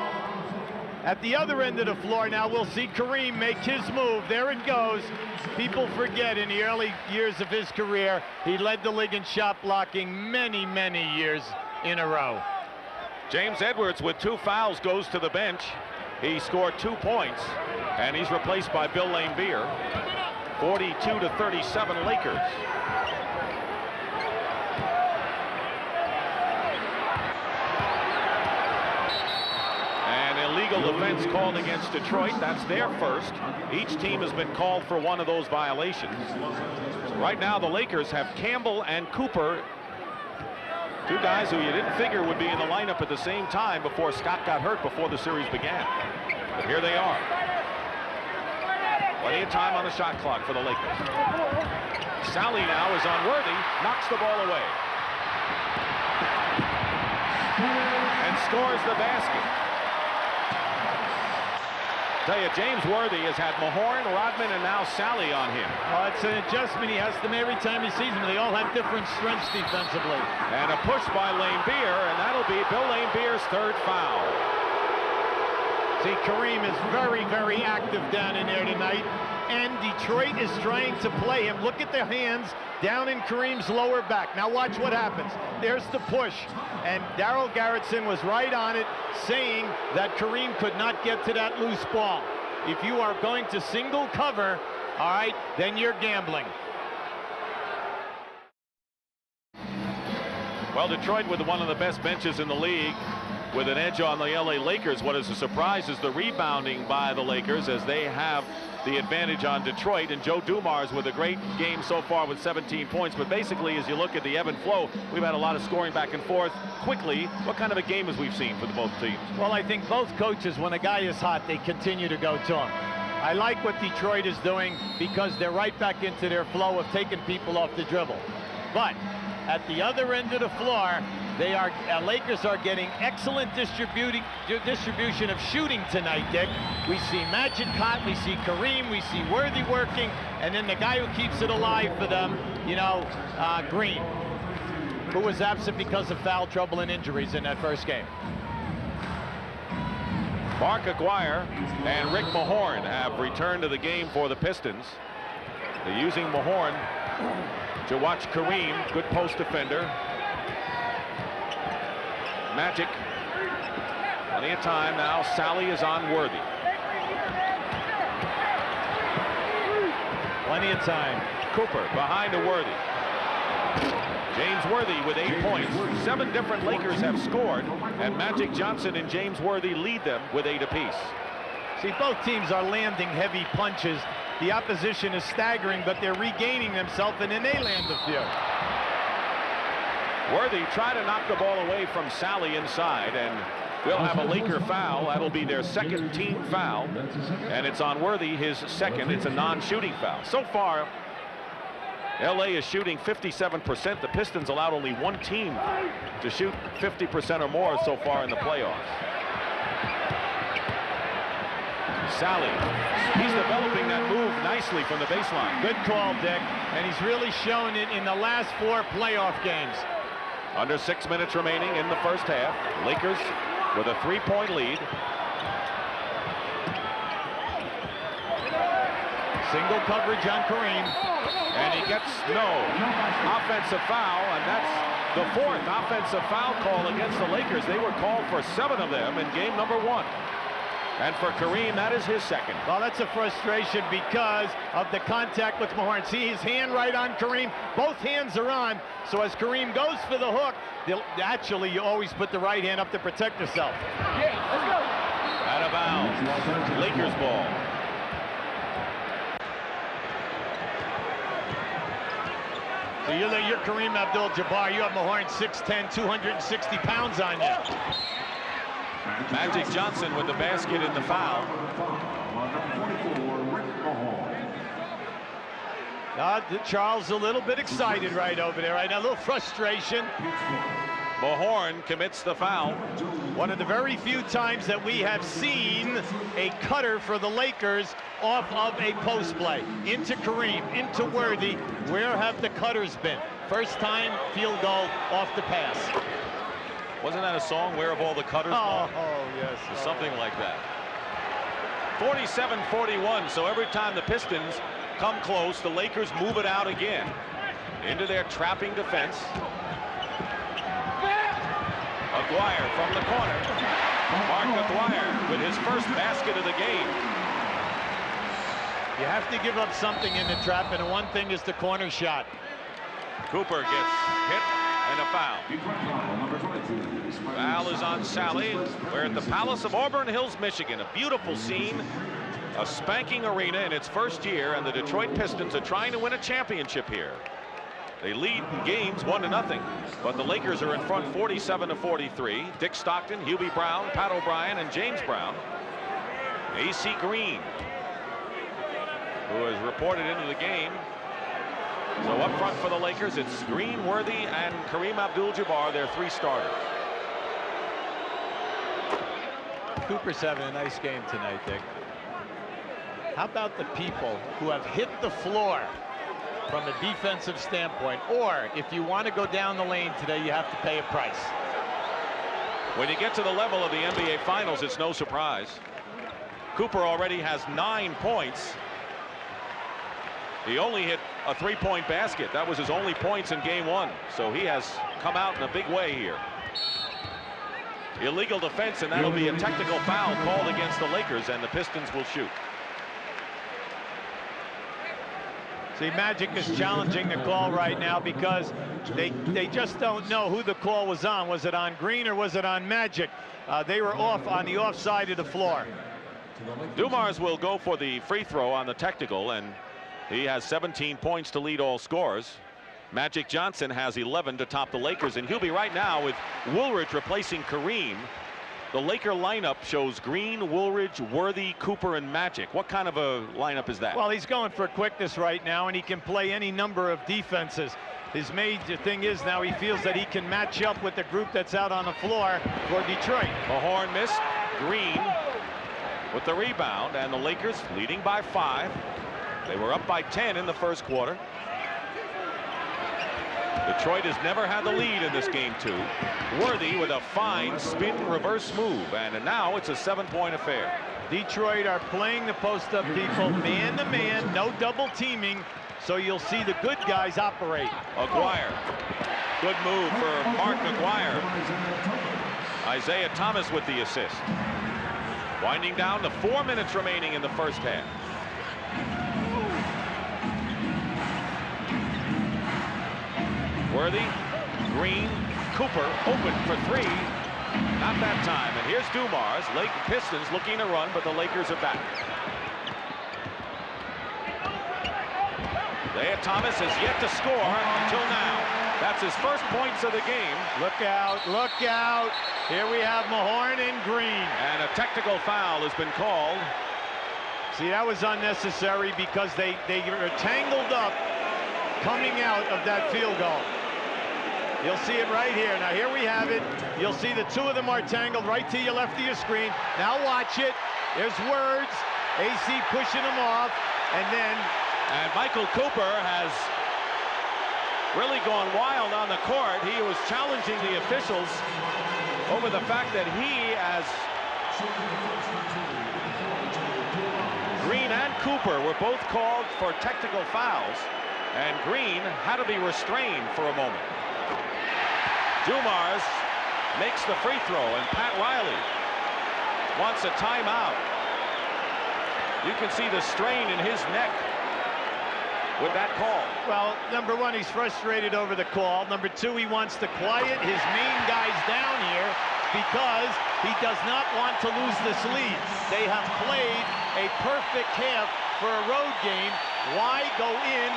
At the other end of the floor now, we'll see Kareem make his move. There it goes. People forget in the early years of his career, he led the league in shot blocking many, many years in a row. James Edwards with 2 fouls goes to the bench. He scored 2 points, and he's replaced by Bill Laimbeer. 42-37 Lakers. Illegal offense called against Detroit. That's their first. Each team has been called for one of those violations. So right now the Lakers have Campbell and Cooper, 2 guys who you didn't figure would be in the lineup at the same time before Scott got hurt before the series began. But here they are. Plenty of time on the shot clock for the Lakers. Sally now is on Worthy, knocks the ball away. And scores the basket. Tell you, James Worthy has had Mahorn, Rodman, and now Sally on him. Oh, it's an adjustment he has to make every time he sees them. They all have different strengths defensively. And a push by Laimbeer, and that'll be Bill Laimbeer's 3rd foul. See, Kareem is very, very active down in there tonight, and Detroit is trying to play him. Look at the hands down in Kareem's lower back. Now watch what happens. There's the push, and Darryl Garrettson was right on it, saying that Kareem could not get to that loose ball. If you are going to single cover, all right, then you're gambling. Well, Detroit with one of the best benches in the league. with an edge on the LA Lakers. What is a surprise is the rebounding by the Lakers, as they have the advantage on Detroit. And Joe Dumars with a great game so far with 17 points. But basically, as you look at the ebb and flow, we've had a lot of scoring back and forth quickly. What kind of a game has we've seen for both teams? Well, I think both coaches, when a guy is hot, they continue to go to him. I like what Detroit is doing because they're right back into their flow of taking people off the dribble. But at the other end of the floor, Lakers are getting excellent distribution of shooting tonight, Dick. We see Magic hot, we see Kareem, we see Worthy working, and then the guy who keeps it alive for them, Green, who was absent because of foul trouble and injuries in that first game. Mark Aguirre and Rick Mahorn have returned to the game for the Pistons. They're using Mahorn to watch Kareem, good post defender. Magic, plenty of time now. Sally is on Worthy. Plenty of time. Cooper behind to Worthy. James Worthy with 8 points. 7 different Lakers have scored, and Magic Johnson and James Worthy lead them with 8 apiece. See, both teams are landing heavy punches. The opposition is staggering, but they're regaining themselves, and then they land a few. Worthy tried to knock the ball away from Sally inside, and we'll have a Laker foul. That'll be their second team foul, and it's on Worthy, his second. It's a non-shooting foul. So far, LA is shooting 57%. The Pistons allowed only one team to shoot 50% or more so far in the playoffs. Sally, he's developing that move nicely from the baseline. Good call, Dick, and he's really shown it in the last 4 playoff games. Under 6 minutes remaining in the first half. Lakers with a 3-point lead. Single coverage on Kareem. And he gets no offensive foul, and that's the 4th offensive foul call against the Lakers. They were called for 7 of them in game number 1. And for Kareem, that is his second. Well, that's a frustration because of the contact with Mahorn. See his hand right on Kareem. Both hands are on. So as Kareem goes for the hook, actually, you always put the right hand up to protect yourself. Yeah, let's go. Out of bounds. Lakers ball. So you're Kareem Abdul-Jabbar. You have Mahorn 6'10", 260 pounds on you. Magic Johnson with the basket in the foul. Charles a little bit excited right over there, right? A little frustration. Mahorn commits the foul. One of the very few times that we have seen a cutter for the Lakers off of a post play. Into Kareem, into Worthy. Where have the cutters been? First time field goal off the pass. Wasn't that a song, Where Have All the Cutters Gone? Oh, yes. Something like that. 47-41, so every time the Pistons come close, the Lakers move it out again into their trapping defense. Aguirre from the corner. Mark Aguirre with his first basket of the game. You have to give up something in the trap, and one thing is the corner shot. Cooper gets hit and a foul. Foul is on Sally. We're at the Palace of Auburn Hills, Michigan. A beautiful scene. A spanking arena in its first year, and the Detroit Pistons are trying to win a championship here. They lead games 1-0, but the Lakers are in front 47-43. Dick Stockton, Hubie Brown, Pat O'Brien, and James Brown. A.C. Green, who is reported into the game. So up front for the Lakers, it's Green, Worthy, and Kareem Abdul-Jabbar, their 3 starters. Cooper's having a nice game tonight, Dick. How about the people who have hit the floor from a defensive standpoint, or if you want to go down the lane today, you have to pay a price. When you get to the level of the NBA Finals, it's no surprise. Cooper already has 9 points. He only hit a 3-point basket. That was his only points in game 1. So he has come out in a big way here. Illegal defense, and that'll be a technical foul called against the Lakers, and the Pistons will shoot. See, Magic is challenging the call right now because they just don't know who the call was on. Was it on Green or was it on Magic? they were off on the offside of the floor. Dumars will go for the free throw on the technical, and he has 17 points to lead all scorers. Magic Johnson has 11 to top the Lakers, and Hubie right now with Woolridge replacing Kareem. The Laker lineup shows Green, Woolridge, Worthy, Cooper, and Magic. What kind of a lineup is that? Well, he's going for quickness right now, and he can play any number of defenses. His major thing is now he feels that he can match up with the group that's out on the floor for Detroit. Mahorn missed. Green with the rebound, and the Lakers leading by 5. They were up by 10 in the first quarter. Detroit has never had the lead in this game, too. Worthy with a fine spin reverse move, and now it's a 7-point affair. Detroit are playing the post-up people man to man, no double teaming, so you'll see the good guys operate. Aguirre. Good move for Mark Aguirre. Isiah Thomas with the assist. Winding down to 4 minutes remaining in the first half. Worthy, Green, Cooper open for 3. Not that time. And here's Dumars. Lake Pistons looking to run, but the Lakers are back. Isiah Thomas has yet to score until now. That's his first points of the game. Look out, look out. Here we have Mahorn and Green. And a technical foul has been called. See, that was unnecessary because they were tangled up coming out of that field goal. You'll see it right here. Now here we have it. You'll see the two of them are tangled right to your left of your screen. Now watch it. There's words. AC pushing them off. And Michael Cooper has really gone wild on the court. He was challenging the officials over the fact that he, as Green and Cooper, were both called for technical fouls, and Green had to be restrained for a moment. Dumars makes the free throw, and Pat Riley wants a timeout. You can see the strain in his neck with that call. Well, number one, he's frustrated over the call. Number two, he wants to quiet his main guys down here because he does not want to lose this lead. They have played a perfect half for a road game. Why go in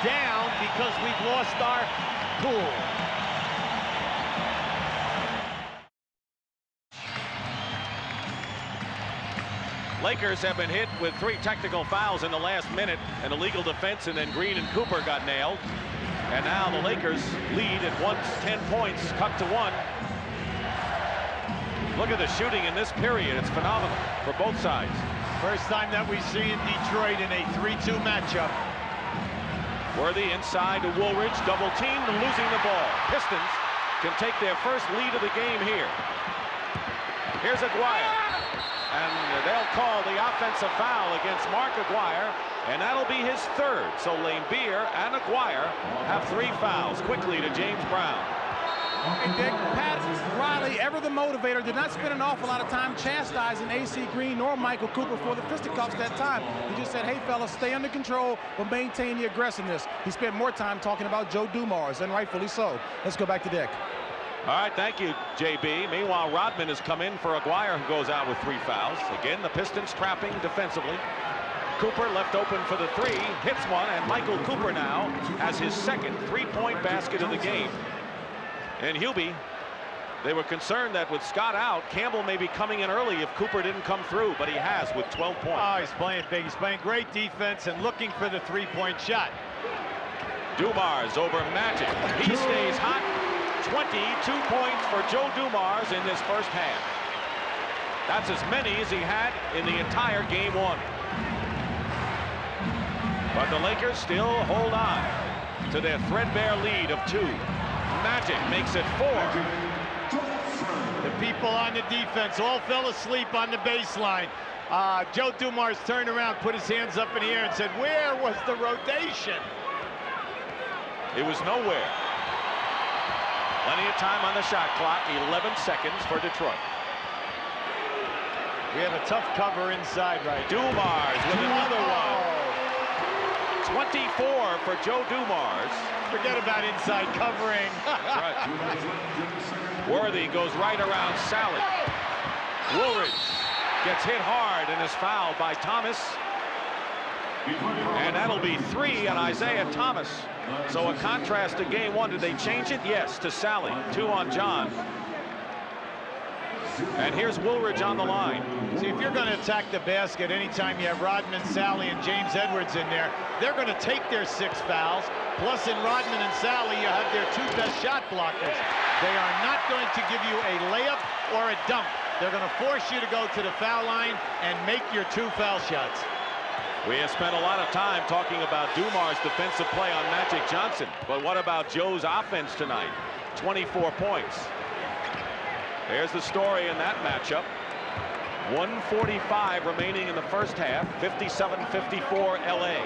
down because we've lost our cool? Lakers have been hit with 3 technical fouls in the last minute, an illegal defense, and then Green and Cooper got nailed. And now the Lakers lead at 10 points, cut to 1. Look at the shooting in this period. It's phenomenal for both sides. First time that we see in Detroit in a 3-2 matchup. Worthy inside to Woolridge, double teamed and losing the ball. Pistons can take their first lead of the game here. Here's Aguirre. And they'll call the offensive foul against Mark Aguirre, and that'll be his 3rd. So Laimbeer and Aguirre have 3 fouls. Quickly to James Brown. Hey, Dick, Pat Riley, ever the motivator, did not spend an awful lot of time chastising AC Green nor Michael Cooper for the fisticuffs that time. He just said, hey, fellas, stay under control, but maintain the aggressiveness. He spent more time talking about Joe Dumars, and rightfully so. Let's go back to Dick. All right, thank you, JB. Meanwhile, Rodman has come in for Aguirre, who goes out with 3 fouls. Again, the Pistons trapping defensively. Cooper left open for the 3, hits one, and Michael Cooper now has his 2nd 3-point basket of the game. And Hubie, they were concerned that with Scott out, Campbell may be coming in early if Cooper didn't come through, but he has with 12 points. Oh, he's playing big. He's playing great defense and looking for the 3-point shot. Dumars over Magic. He stays hot. 22 points for Joe Dumars in this first half. That's as many as he had in the entire game 1. But the Lakers still hold on to their threadbare lead of 2. Magic makes it 4. The people on the defense all fell asleep on the baseline. Joe Dumars turned around, put his hands up in the air and said, where was the rotation? It was nowhere. Plenty of time on the shot clock, 11 seconds for Detroit. We have a tough cover inside right now. Dumars with another one. 24 for Joe Dumars. Forget about inside covering. That's right. Worthy goes right around Sally. Woolridge gets hit hard and is fouled by Thomas. And that'll be 3 on Isiah Thomas. So a contrast to game 1. Did they change it? Yes, to Sally. 2 on John. And here's Woolridge on the line. See, if you're going to attack the basket anytime you have Rodman, Sally, and James Edwards in there, they're going to take their 6 fouls. Plus, in Rodman and Sally, you have their 2 best shot blockers. They are not going to give you a layup or a dunk. They're going to force you to go to the foul line and make your 2 foul shots. We have spent a lot of time talking about Dumar's defensive play on Magic Johnson. But what about Joe's offense tonight? 24 points. There's the story in that matchup. 1:45 remaining in the first half. 57-54 LA.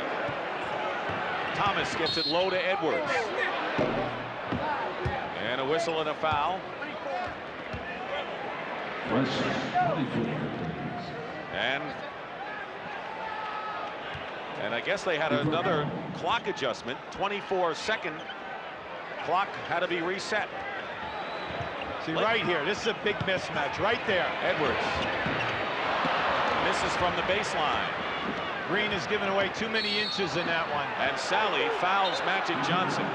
Thomas gets it low to Edwards. And a whistle and a foul. And I guess they had another clock adjustment. 24-second clock had to be reset. See, right here, this is a big mismatch right there. Edwards misses from the baseline. Green has given away too many inches in that one. And Sally fouls Magic Johnson.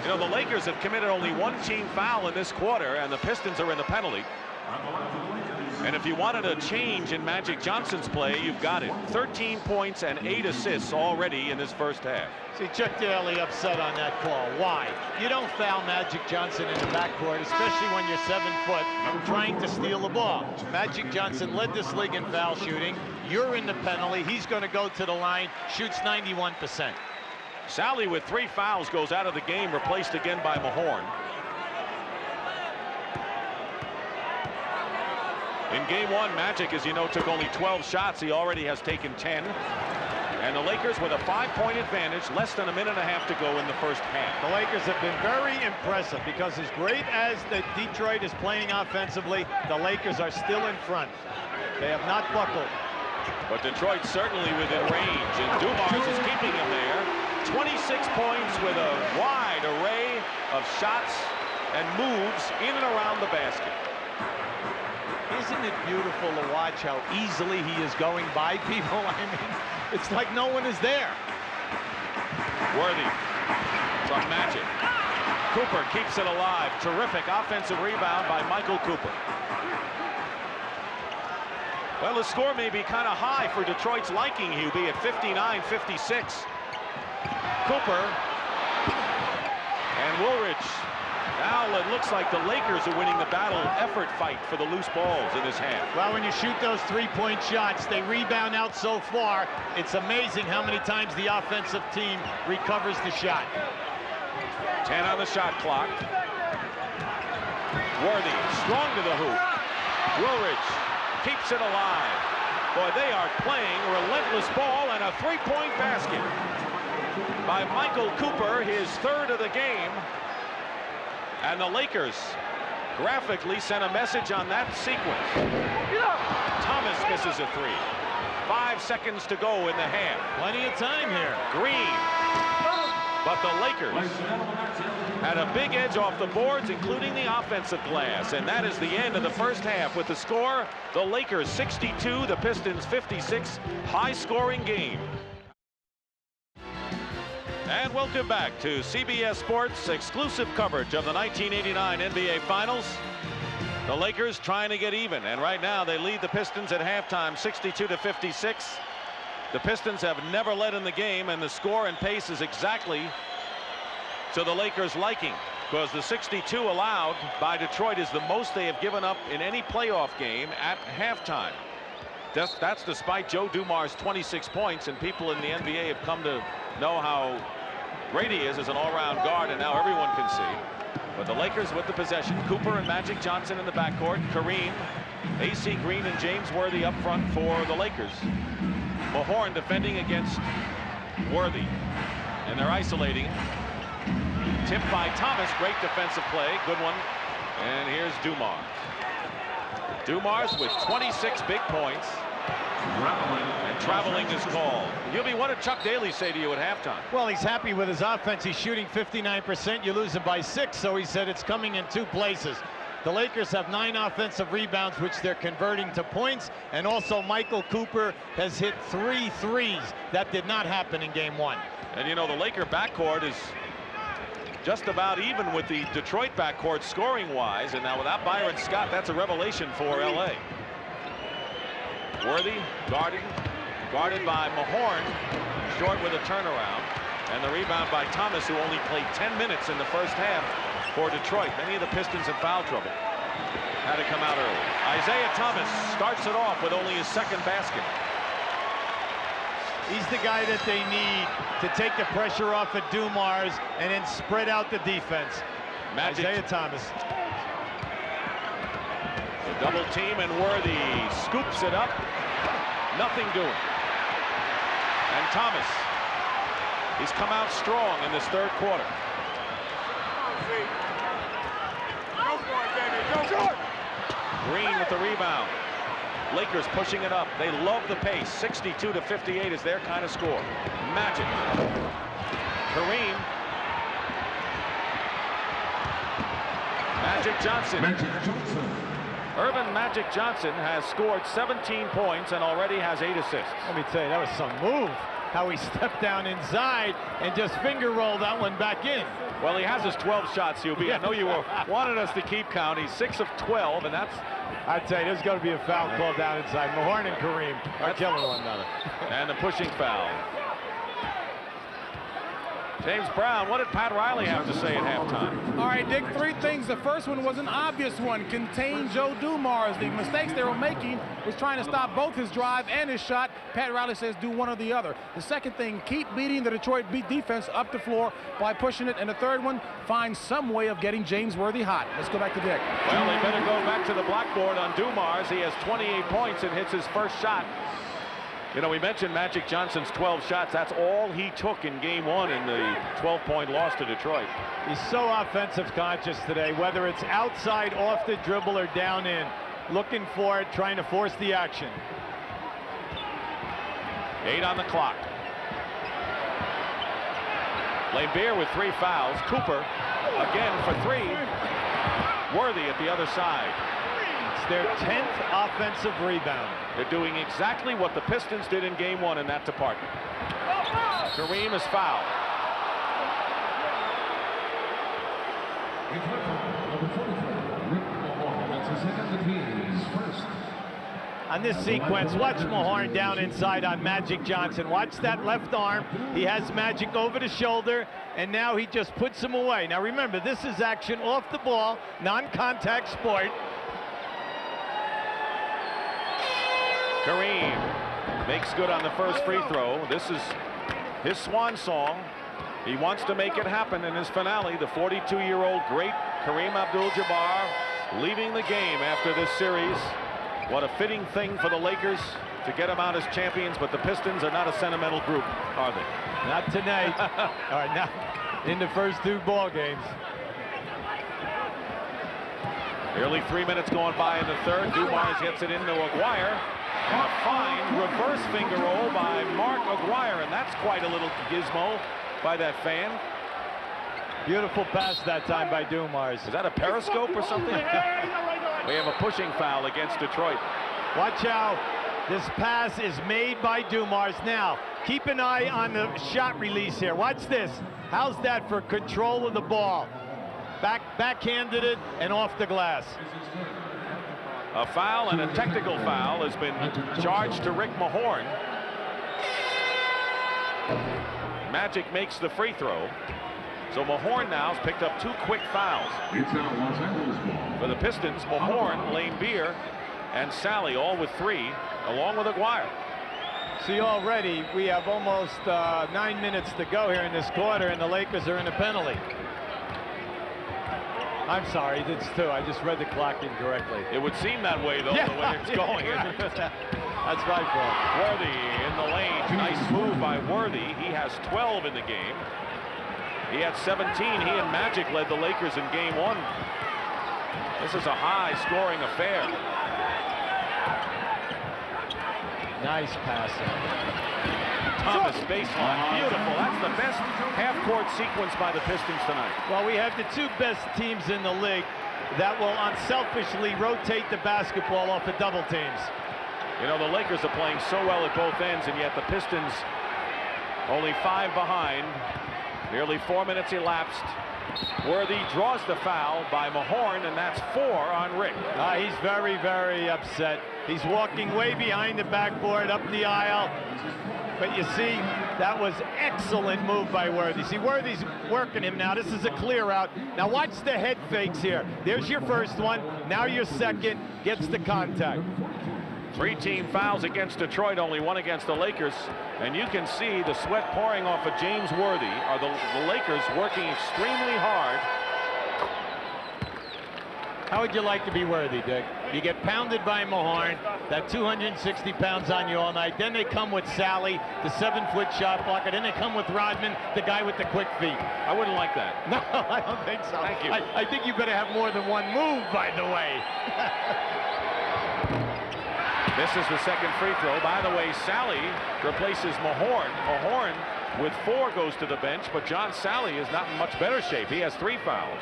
You know, the Lakers have committed only 1 team foul in this quarter, and the Pistons are in the penalty. And if you wanted a change in Magic Johnson's play, you've got it. 13 points and 8 assists already in this first half. See, Chuck Daly upset on that call. Why? You don't foul Magic Johnson in the backcourt, especially when you're 7 foot trying to steal the ball. Magic Johnson led this league in foul shooting. You're in the penalty. He's going to go to the line, shoots 91%. Sally with 3 fouls goes out of the game, replaced again by Mahorn. In game 1, Magic, as you know, took only 12 shots. He already has taken 10. And the Lakers with a 5-point advantage, less than a minute and a half to go in the first half. The Lakers have been very impressive because as great as the Detroit is playing offensively, the Lakers are still in front. They have not buckled. But Detroit certainly within range, and Dumars is keeping him there. 26 points with a wide array of shots and moves in and around the basket. Isn't it beautiful to watch how easily he is going by people? I mean, it's like no one is there. Worthy from Magic. Cooper keeps it alive. Terrific offensive rebound by Michael Cooper. Well, the score may be kind of high for Detroit's liking, Hubie, at 59-56. Cooper and Woolridge. Now it looks like the Lakers are winning the battle effort fight for the loose balls in this half. Well, when you shoot those 3-point shots, they rebound out so far. It's amazing how many times the offensive team recovers the shot. 10 on the shot clock. Worthy strong to the hoop. Woolridge keeps it alive. Boy, they are playing relentless ball, and a 3-point basket by Michael Cooper, his 3rd of the game. And the Lakers graphically sent a message on that sequence. Thomas misses a 3. 5 seconds to go in the half. Plenty of time here. Green. But the Lakers had a big edge off the boards, including the offensive glass. And that is the end of the first half with the score. The Lakers 62, the Pistons 56. High-scoring game. And welcome back to CBS Sports exclusive coverage of the 1989 NBA Finals. The Lakers trying to get even, and right now they lead the Pistons at halftime 62-56. The Pistons have never led in the game, and the score and pace is exactly to the Lakers' liking, because the 62 allowed by Detroit is the most they have given up in any playoff game at halftime. That's despite Joe Dumars' 26 points, and people in the NBA have come to know how great he is as an all-round guard, and now everyone can see. But the Lakers with the possession. Cooper and Magic Johnson in the backcourt. Kareem, AC Green, and James Worthy up front for the Lakers. Mahorn defending against Worthy, and they're isolating. Tipped by Thomas. Great defensive play. Good one. And here's Dumars. Dumars with 26 big points. And traveling is called. Hubie, what did Chuck Daly say to you at halftime? Well, he's happy with his offense. He's shooting 59%. You lose it by 6, so he said it's coming in 2 places. The Lakers have 9 offensive rebounds, which they're converting to points, and also Michael Cooper has hit 3 threes. That did not happen in game 1. And you know, the Laker backcourt is just about even with the Detroit backcourt scoring-wise, and now without Byron Scott, that's a revelation for LA. Worthy guarded by Mahorn, short with a turnaround, and the rebound by Thomas, who only played 10 minutes in the first half for Detroit. Many of the Pistons in foul trouble. Had to come out early. Isiah Thomas starts it off with only his 2nd basket. He's the guy that they need to take the pressure off of Dumars and then spread out the defense. Isiah Thomas. The double team, and Worthy scoops it up. Nothing doing. And Thomas, he's come out strong in this 3rd quarter. Green with the rebound. Lakers pushing it up. They love the pace. 62-58 is their kind of score. Magic. Kareem. Magic Johnson. Earvin Magic Johnson has scored 17 points and already has 8 assists. Let me tell you, that was some move. How he stepped down inside and just finger rolled that one back in. Well, he has his 12 shots, UB. I know you wanted us to keep count. He's 6 of 12, and that's... I tell you, there's going to be a foul call down inside. Mahorn and Kareem are killing one another. And the pushing foul. James Brown, what did Pat Riley have to say at halftime? All right, Dick, 3 things. The first one was an obvious one. Contain Joe Dumars. The mistakes they were making was trying to stop both his drive and his shot. Pat Riley says do one or the other. The second thing, keep beating the Detroit defense up the floor by pushing it. And the third one, find some way of getting James Worthy hot. Let's go back to Dick. Well, they better go back to the blackboard on Dumars. He has 28 points and hits his first shot. You know, we mentioned Magic Johnson's 12 shots. That's all he took in game 1 in the 12-point loss to Detroit. He's so offensive conscious today, whether it's outside, off the dribble, or down in. Looking for it, trying to force the action. 8 on the clock. Lambeer with 3 fouls. Cooper again for 3. Worthy at the other side. It's their 10th offensive rebound. They're doing exactly what the Pistons did in game 1 in that department. Kareem is fouled. On this sequence, watch Mahorn down inside on Magic Johnson. Watch that left arm. He has Magic over the shoulder, and now he just puts him away. Now remember, this is action off the ball, non-contact sport. Kareem makes good on the first free throw. This is his swan song. He wants to make it happen in his finale. The 42-year-old great Kareem Abdul-Jabbar leaving the game after this series. What a fitting thing for the Lakers to get them out as champions, but the Pistons are not a sentimental group, are they? Not tonight. All right, now in the first 2 ball games. Nearly 3 minutes going by in the 3rd. Dumars gets it into Aguirre. And a fine reverse finger roll by Mark Aguirre, and that's quite a little gizmo by that fan. Beautiful pass that time by Dumars. Is that a periscope or something? We have a pushing foul against Detroit. Watch how this pass is made by Dumars. Now, keep an eye on the shot release here. Watch this. How's that for control of the ball? Backhanded it and off the glass. A foul and a technical foul has been charged to Rick Mahorn. Magic makes the free throw. So Mahorn now has picked up 2 quick fouls. For the Pistons, Mahorn, Lambeer, and Sally all with 3, along with Aguirre. See, already we have almost 9 minutes to go here in this quarter, and the Lakers are in a penalty. I'm sorry, it's 2. I just read the clock incorrectly. It would seem that way, though, the way it's going. That's my fault. Worthy in the lane. Nice move by Worthy. He has 12 in the game. He had 17. He and Magic led the Lakers in game 1. This is a high-scoring affair. Nice passing. Thomas baseline. Beautiful. That's the best half-court sequence by the Pistons tonight. Well, we have the 2 best teams in the league. that will unselfishly rotate the basketball off of double teams. You know, the Lakers are playing so well at both ends, and yet the Pistons only 5 behind. Nearly 4 minutes elapsed. Worthy draws the foul by Mahorn, and that's 4 on Rick. He's very, very upset. He's walking way behind the backboard, up the aisle. But you see, that was excellent move by Worthy. See, Worthy's working him now. This is a clear out. Now watch the head fakes here. There's your first one. Now your second. Gets the contact. 3 team fouls against Detroit, only 1 against the Lakers. And you can see the sweat pouring off of James Worthy. Are the Lakers working extremely hard. How would you like to be Worthy, Dick? You get pounded by Mahorn, that 260 pounds on you all night. Then they come with Sally, the 7-foot shot blocker. Then they come with Rodman, the guy with the quick feet. I wouldn't like that. No, I don't think so. Thank you. I think you better have more than one move, by the way. This is the second free throw. By the way, Sally replaces Mahorn. Mahorn with 4 goes to the bench, but John Sally is not in much better shape. He has 3 fouls.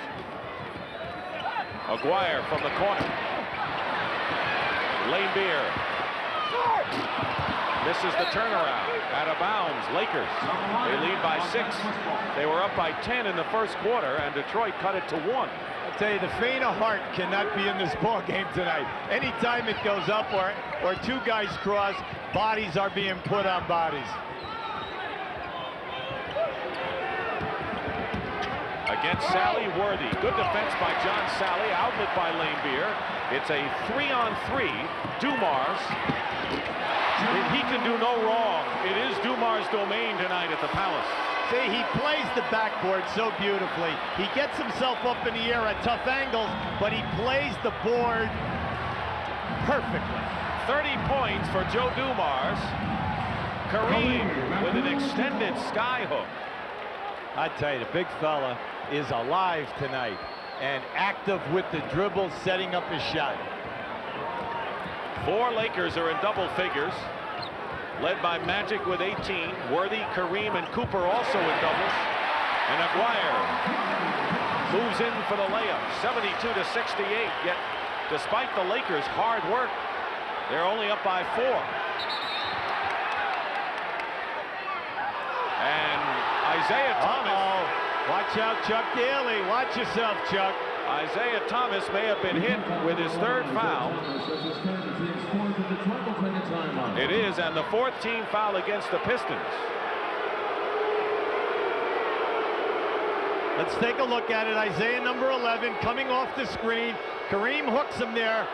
Aguirre from the corner. Lane Beer. This is the turnaround. Out of bounds. Lakers. They lead by 6. They were up by 10 in the first quarter, and Detroit cut it to 1. I'll tell you, the faint of heart cannot be in this ball game tonight. Anytime it goes up or 2 guys cross, bodies are being put on bodies. Against Sally, Worthy. Good defense by John Sally. Outlet by Lane Beer. It's a 3-on-3. Dumars. He can do no wrong. It is Dumars' domain tonight at the Palace. See, he plays the backboard so beautifully. He gets himself up in the air at tough angles, but he plays the board perfectly. 30 points for Joe Dumars. Kareem with an extended sky hook. I tell you, the big fella is alive tonight and active with the dribble, setting up his shot. 4 Lakers are in double figures, led by Magic with 18. Worthy, Kareem, and Cooper also in doubles. And Aguirre moves in for the layup, 72-68. Yet, despite the Lakers' hard work, they're only up by 4. And Isiah Thomas. Watch out, Chuck Daly. Watch yourself, Chuck. Isiah Thomas may have been hit with his 3rd foul. It is, and the 4th team foul against the Pistons. Let's take a look at it. Isiah, number 11, coming off the screen. Kareem hooks him there.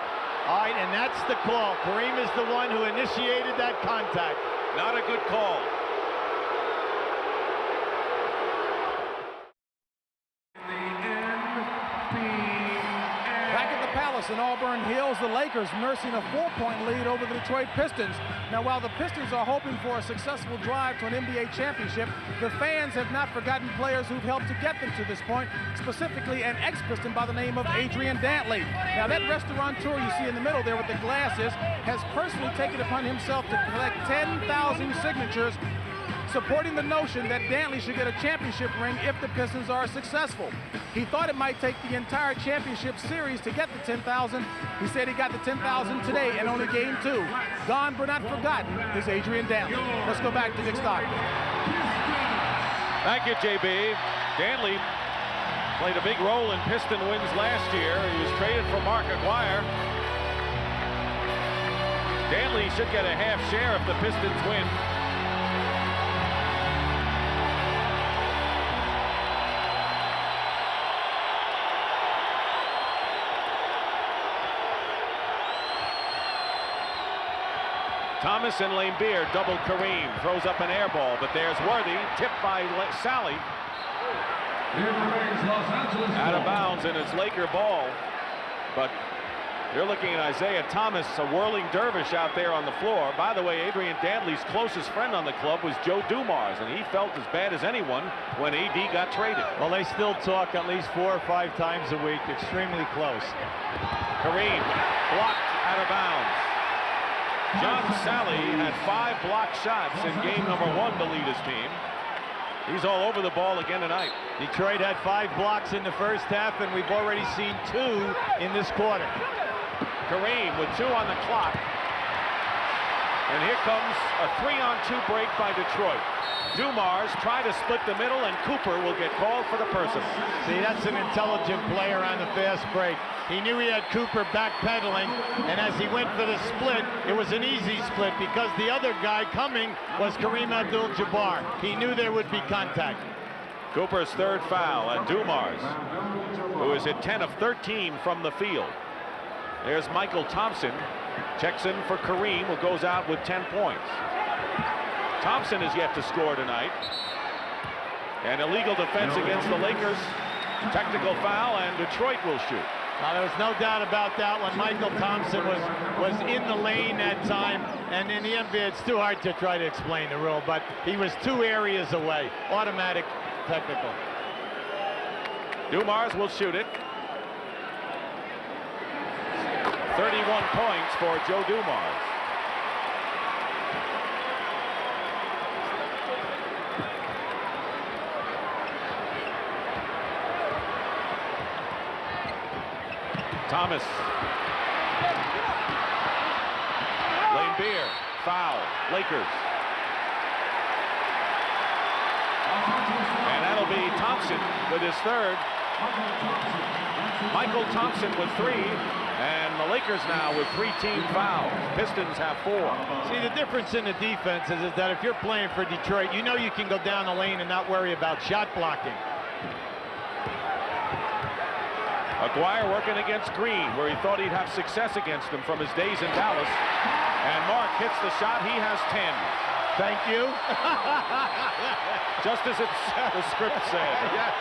All right, and that's the call. Kareem is the one who initiated that contact. Not a good call. In Auburn Hills, the Lakers nursing a 4-point lead over the Detroit Pistons. Now, while the Pistons are hoping for a successful drive to an NBA championship, the fans have not forgotten players who've helped to get them to this point, specifically an ex-Piston by the name of Adrian Dantley. Now, that restaurateur you see in the middle there with the glasses has personally taken it upon himself to collect 10,000 signatures supporting the notion that Dantley should get a championship ring if the Pistons are successful. He thought it might take the entire championship series to get the 10,000. He said he got the 10,000 today in only game 2. Gone but not forgotten is Adrian Dantley. Let's go back to Dick Stockton. Thank you, JB. Dantley played a big role in Piston wins last year. He was traded for Mark Aguirre. Dantley should get a half share if the Pistons win. Thomas and Lane Beer double Kareem, throws up an air ball, but there's Worthy, tipped by Sally. Out of bounds, and it's Laker ball. But you're looking at Isiah Thomas, a whirling dervish out there on the floor. By the way, Adrian Dantley's closest friend on the club was Joe Dumars, and he felt as bad as anyone when AD got traded. Well, they still talk at least 4 or 5 times a week. Extremely close. Kareem blocked out of bounds. John Sally had 5 blocked shots in game number 1 to lead his team. He's all over the ball again tonight. Detroit had 5 blocks in the first half, and we've already seen 2 in this quarter. Kareem with 2 on the clock. And here comes a 3-on-2 break by Detroit. Dumars try to split the middle, and Cooper will get called for the personal. See, that's an intelligent player on the fast break. He knew he had Cooper backpedaling, and as he went for the split, it was an easy split because the other guy coming was Kareem Abdul-Jabbar. He knew there would be contact. Cooper's 3rd foul, and Dumars, who is at 10 of 13 from the field. There's Michael Thompson, checks in for Kareem, who goes out with 10 points. Thompson is yet to score tonight. An illegal defense against the Lakers. Technical foul, and Detroit will shoot. Now, there was no doubt about that when Michael Thompson was in the lane that time. And in the NBA, it's too hard to try to explain the rule, but he was 2 areas away. Automatic technical. Dumars will shoot it. 31 points for Joe Dumars. Thomas. Lane Beer, foul, Lakers. And that'll be Thompson with his 3rd. Michael Thompson with 3, and the Lakers now with 3 team fouls. Pistons have 4. See, the difference in the defense is that if you're playing for Detroit, you know you can go down the lane and not worry about shot blocking. Aguirre working against Green, where he thought he'd have success against him from his days in Dallas. And Mark hits the shot. He has 10. Thank you. Just as the script said. Yes.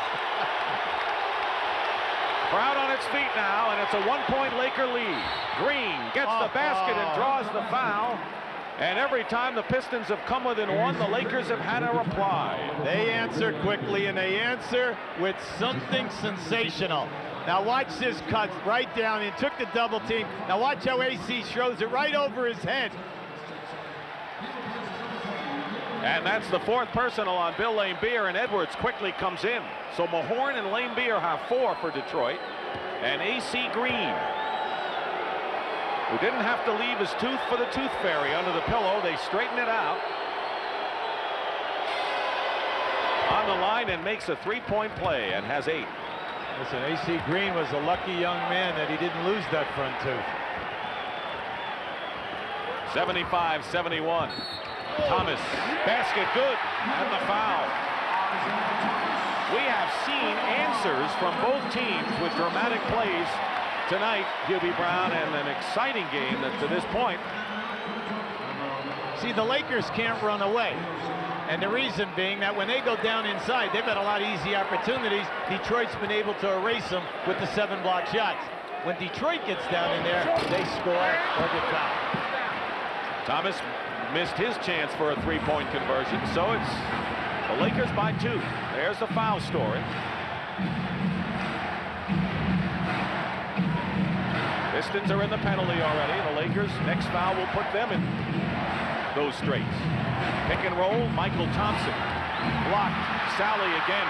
Crowd on its feet now, and it's a 1-point Laker lead. Green gets the basket and draws the foul. And every time the Pistons have come within 1, the Lakers have had a reply. They answer quickly, and they answer with something sensational. Now watch this cut right down. He took the double team. Now watch how AC throws it right over his head. And that's the 4th personal on Bill Laimbeer, and Edwards quickly comes in. So Mahorn and Laimbeer have 4 for Detroit. And AC Green, who didn't have to leave his tooth for the tooth fairy under the pillow, they straighten it out. On the line and makes a 3-point play and has 8. Listen, AC Green was a lucky young man that he didn't lose that front tooth. 75-71. Thomas, basket good, and the foul. We have seen answers from both teams with dramatic plays tonight, Hubie Brown, and an exciting game that to this point. See, the Lakers can't run away. And the reason being that when they go down inside, they've had a lot of easy opportunities. Detroit's been able to erase them with the 7 block shots. When Detroit gets down in there, they score or get fouled. Thomas missed his chance for a 3-point conversion, so it's the Lakers by 2. There's the foul story. Pistons are in the penalty already. The Lakers' next foul will put them in those straights. Pick and roll, Michael Thompson. Blocked, Sally again.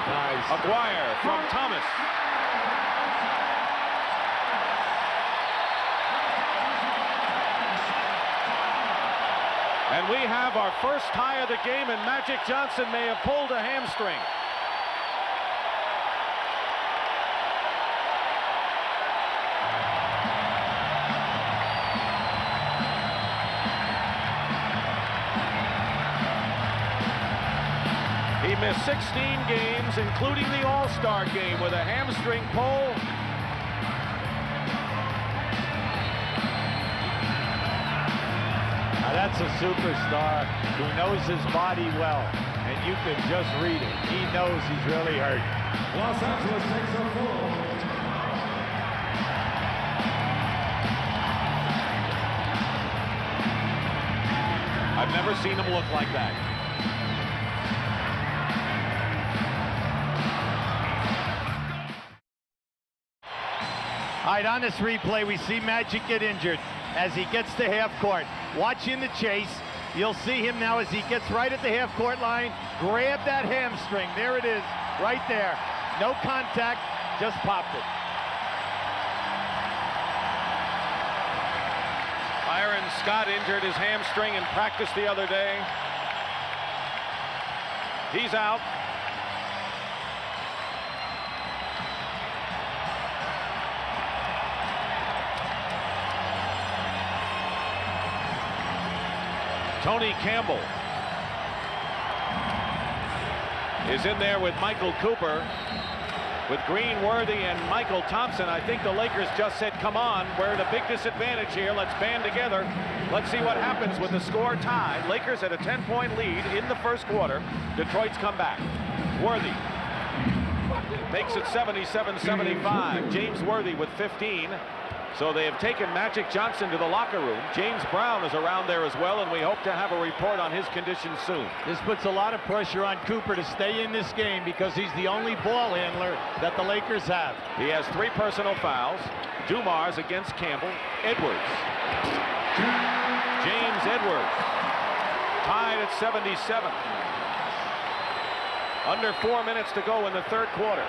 Nice. Aguirre from Thomas. And we have our first tie of the game, and Magic Johnson may have pulled a hamstring. He missed 16 games, including the All-Star game, with a hamstring pull. Now that's a superstar who knows his body well, and you can just read it. He knows he's really hurt. Los Angeles takes a full. I've never seen him look like that. All right, on this replay, we see Magic get injured as he gets to half court. Watching the chase. You'll see him now as he gets right at the half-court line. Grab that hamstring. There it is, right there. No contact, just popped it. Byron Scott injured his hamstring in practice the other day. He's out. Tony Campbell is in there with Michael Cooper, with Green, Worthy, and Michael Thompson. I think the Lakers just said, come on, we're at a big disadvantage here. Let's band together. Let's see what happens with the score tied. Lakers at a 10-point lead in the first quarter. Detroit's come back. Worthy makes it 77-75. James Worthy with 15. So they have taken Magic Johnson to the locker room. James Brown is around there as well, and we hope to have a report on his condition soon. This puts a lot of pressure on Cooper to stay in this game because he's the only ball handler that the Lakers have. He has 3 personal fouls. Dumars against Campbell. Edwards. James Edwards tied at 77. Under 4 minutes to go in the third quarter.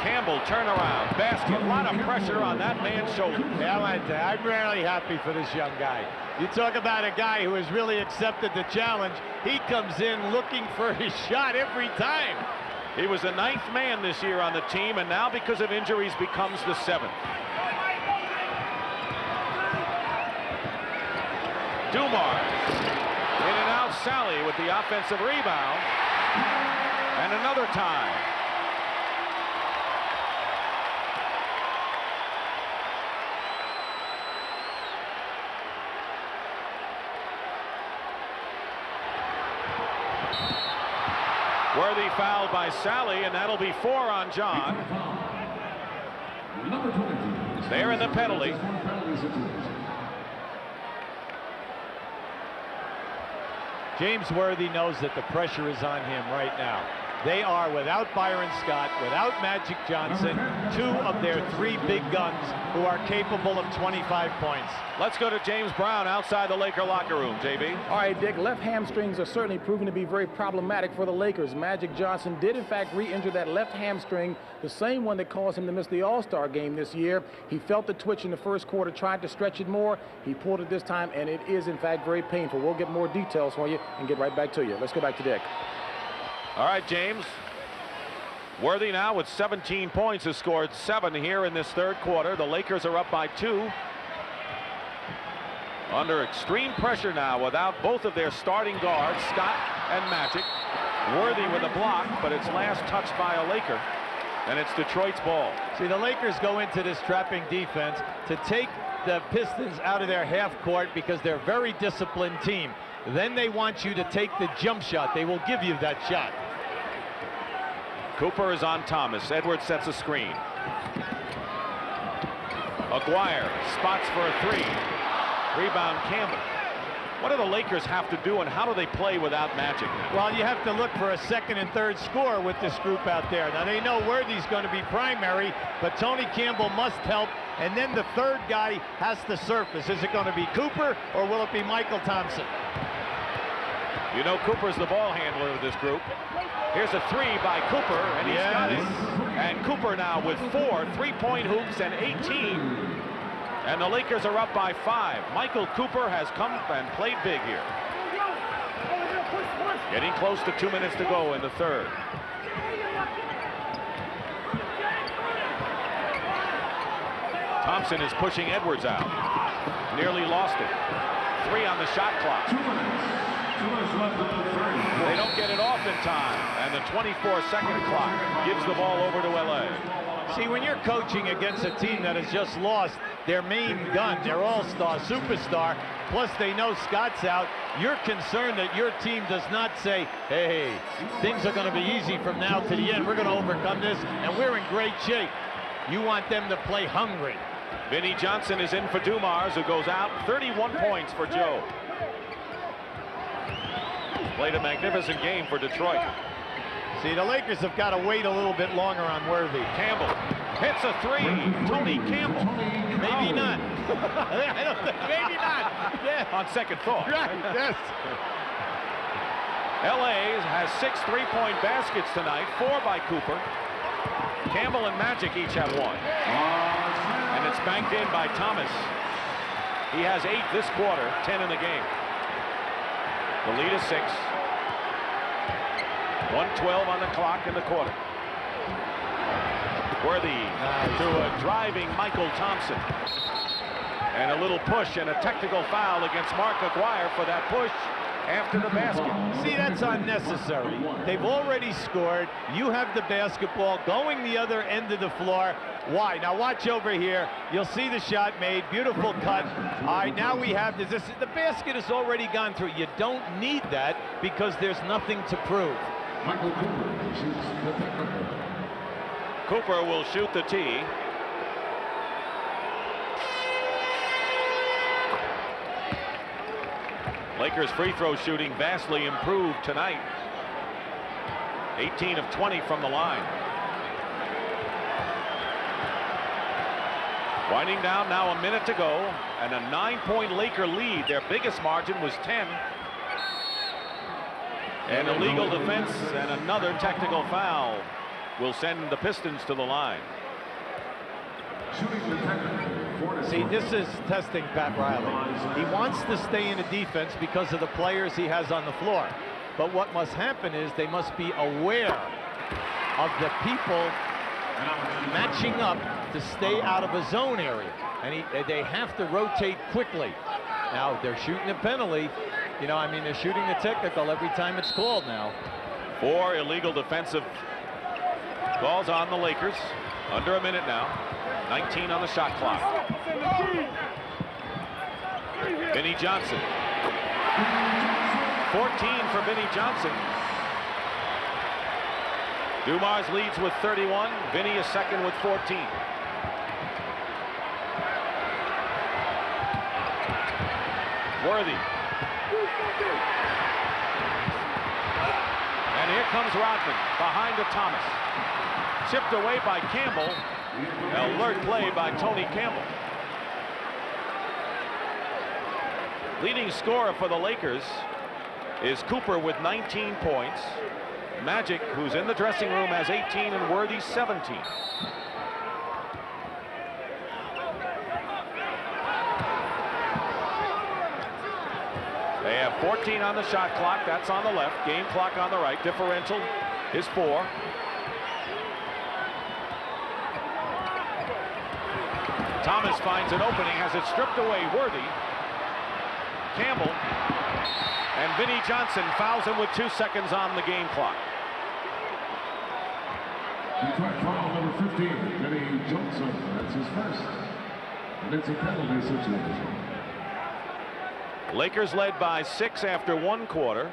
Campbell turnaround basket. A lot of pressure on that man's shoulder. Yeah, I'm really happy for this young guy. You talk about a guy who has really accepted the challenge. He comes in looking for his shot every time. He was the 9th man this year on the team, and now because of injuries becomes the 7th. Dumars in and out. Sally with the offensive rebound, and another time. Worthy fouled by Sally, and that'll be 4 on John. They're in the penalty. James Worthy knows that the pressure is on him right now. They are without Byron Scott, without Magic Johnson, 2 of their 3 big guns who are capable of 25 points. Let's go to James Brown outside the Laker locker room, JB. All right, Dick, left hamstrings are certainly proving to be very problematic for the Lakers. Magic Johnson did, in fact, re-injure that left hamstring, the same one that caused him to miss the All-Star game this year. He felt the twitch in the first quarter, tried to stretch it more. He pulled it this time, and it is, in fact, very painful. We'll get more details for you and get right back to you. Let's go back to Dick. All right, James. Worthy now with 17 points has scored 7 here in this third quarter. The Lakers are up by 2. Under extreme pressure now without both of their starting guards, Scott and Magic. Worthy with a block, but it's last touched by a Laker, and it's Detroit's ball. See, the Lakers go into this trapping defense to take the Pistons out of their half court because they're a very disciplined team. Then they want you to take the jump shot. They will give you that shot. Cooper is on Thomas. Edwards sets a screen. Aguirre spots for a 3. Rebound Campbell. What do the Lakers have to do, and how do they play without Magic? Well, you have to look for a second and third scorer with this group out there. Now, they know Worthy's going to be primary, but Tony Campbell must help, and then the third guy has to surface. Is it going to be Cooper, or will it be Michael Thompson? You know Cooper's the ball handler of this group. Here's a 3 by Cooper, and he's got it. And Cooper now with 4 3-point hoops and 18. And the Lakers are up by 5. Michael Cooper has come and played big here. Getting close to 2 minutes to go in the third. Thompson is pushing Edwards out. Nearly lost it. 3 on the shot clock. They don't get it off in time, and the 24-second clock gives the ball over to LA. See, when you're coaching against a team that has just lost their main gun, their all-star, superstar, plus they know Scott's out, you're concerned that your team does not say, hey, things are going to be easy from now to the end. We're going to overcome this, and we're in great shape. You want them to play hungry. Vinnie Johnson is in for Dumars, who goes out. 31 points for Joe. Played a magnificent game for Detroit. See, the Lakers have got to wait a little bit longer on Worthy. Campbell Hits a three. Tony Campbell. Maybe not. I don't think, maybe not. Yeah. On second thought. Right, yes. LA has 6 3-point baskets tonight, 4 by Cooper. Campbell and Magic each have 1. And it's banked in by Thomas. He has 8 this quarter, 10 in the game. The lead is 6. 1:12 on the clock in the quarter. Worthy to a driving Michael Thompson. And a little push and a technical foul against Mark Aguirre for that push after the basket. See, that's unnecessary. They've already scored. You have the basketball going the other end of the floor. Why? Now watch over here. You'll see the shot made. Beautiful cut. All right, now we have this. The basket has already gone through. You don't need that because there's nothing to prove. Michael Cooper shoots the technical. Cooper will shoot the tee. Lakers free throw shooting vastly improved tonight. 18 of 20 from the line. Winding down now, a minute to go, and a 9-point Laker lead. Their biggest margin was 10. An illegal defense and another technical foul will send the Pistons to the line. Shooting the technical. See, this is testing Pat Riley. He wants to stay in the defense because of the players he has on the floor. But what must happen is they must be aware of the people matching up to stay out of a zone area. And they have to rotate quickly. Now, they're shooting a penalty. You know, I mean, they're shooting the technical every time it's called now. 4 illegal defensive calls on the Lakers. Under a minute now. 19 on the shot clock. Vinnie Johnson. 14 for Vinnie Johnson. Dumars leads with 31. Vinnie is second with 14. Worthy. And here comes Rodman behind to Thomas. Chipped away by Campbell. Alert play by Tony Campbell. Leading scorer for the Lakers is Cooper with 19 points. Magic, who's in the dressing room, has 18, and Worthy 17. They have 14 on the shot clock. That's on the left. Game clock on the right. Differential is 4. Thomas finds an opening, has it stripped away. Worthy. Campbell. And Vinnie Johnson fouls him with 2 seconds on the game clock. Foul number 15, Vinnie Johnson. That's his first. And it's a penalty situation. Lakers led by 6 after 1 quarter.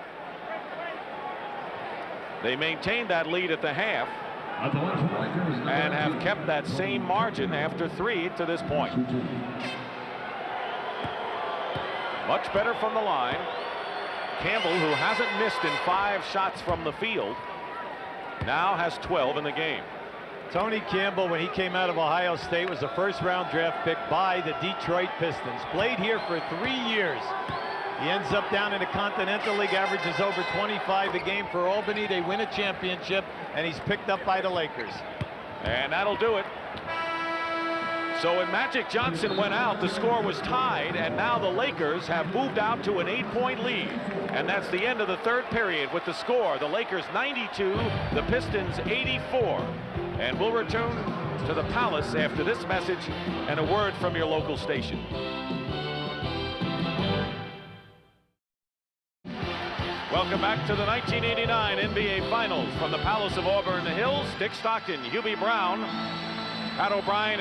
They maintained that lead at the half. And have kept that same margin after 3 to this point. Much better from the line. Campbell, who hasn't missed in 5 shots from the field, now has 12 in the game. Tony Campbell, when he came out of Ohio State, was a first-round draft pick by the Detroit Pistons. Played here for 3 years. He ends up down in the Continental League, averages over 25 a game for Albany. They win a championship, and he's picked up by the Lakers. And that'll do it. So when Magic Johnson went out, the score was tied, and now the Lakers have moved out to an 8-point lead. And that's the end of the third period with the score. The Lakers 92, the Pistons 84. And we'll return to the Palace after this message and a word from your local station. Welcome back to the 1989 NBA Finals from the Palace of Auburn Hills. Dick Stockton, Hubie Brown, Pat O'Brien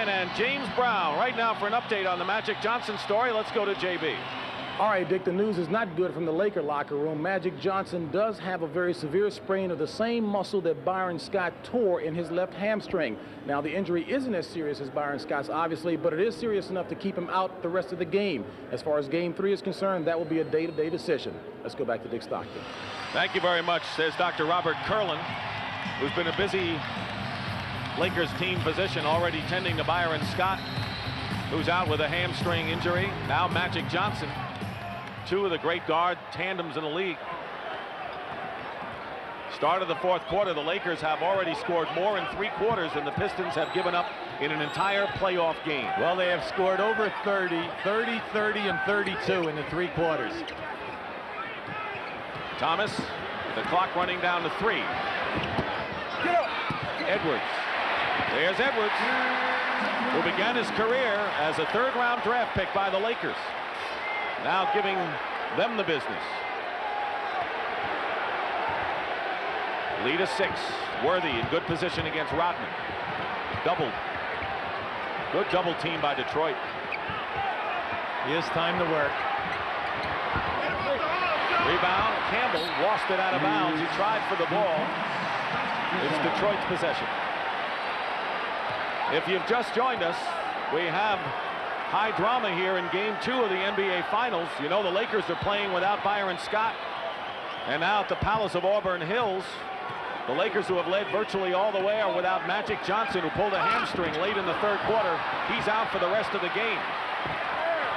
and James Brown. Right now for an update on the Magic Johnson story, let's go to JB. All right, Dick, the news is not good from the Laker locker room. Magic Johnson does have a very severe sprain of the same muscle that Byron Scott tore in his left hamstring. Now, the injury isn't as serious as Byron Scott's, obviously, but it is serious enough to keep him out the rest of the game. As far as Game 3 is concerned, that will be a day-to-day decision. Let's go back to Dick Stockton. Thank you very much, says Dr. Robert Kurlan, who's been a busy Lakers team position already tending to Byron Scott, who's out with a hamstring injury. Now Magic Johnson, two of the great guard tandems in the league. Start of the fourth quarter, the Lakers have already scored more in 3 quarters than the Pistons have given up in an entire playoff game. Well, they have scored over 30, 30, 30, and 32 in the 3 quarters. Thomas, the clock running down to 3. Edwards. There's Edwards, who began his career as a 3rd-round draft pick by the Lakers. Now giving them the business. Lead is 6. Worthy in good position against Rodman. Doubled. Good double team by Detroit. Here's time to work. Rebound. Campbell lost it out of bounds. He tried for the ball. It's Detroit's possession. If you've just joined us, we have high drama here in Game 2 of the NBA Finals. You know the Lakers are playing without Byron Scott. And now at the Palace of Auburn Hills, the Lakers, who have led virtually all the way, are without Magic Johnson, who pulled a hamstring late in the 3rd quarter. He's out for the rest of the game.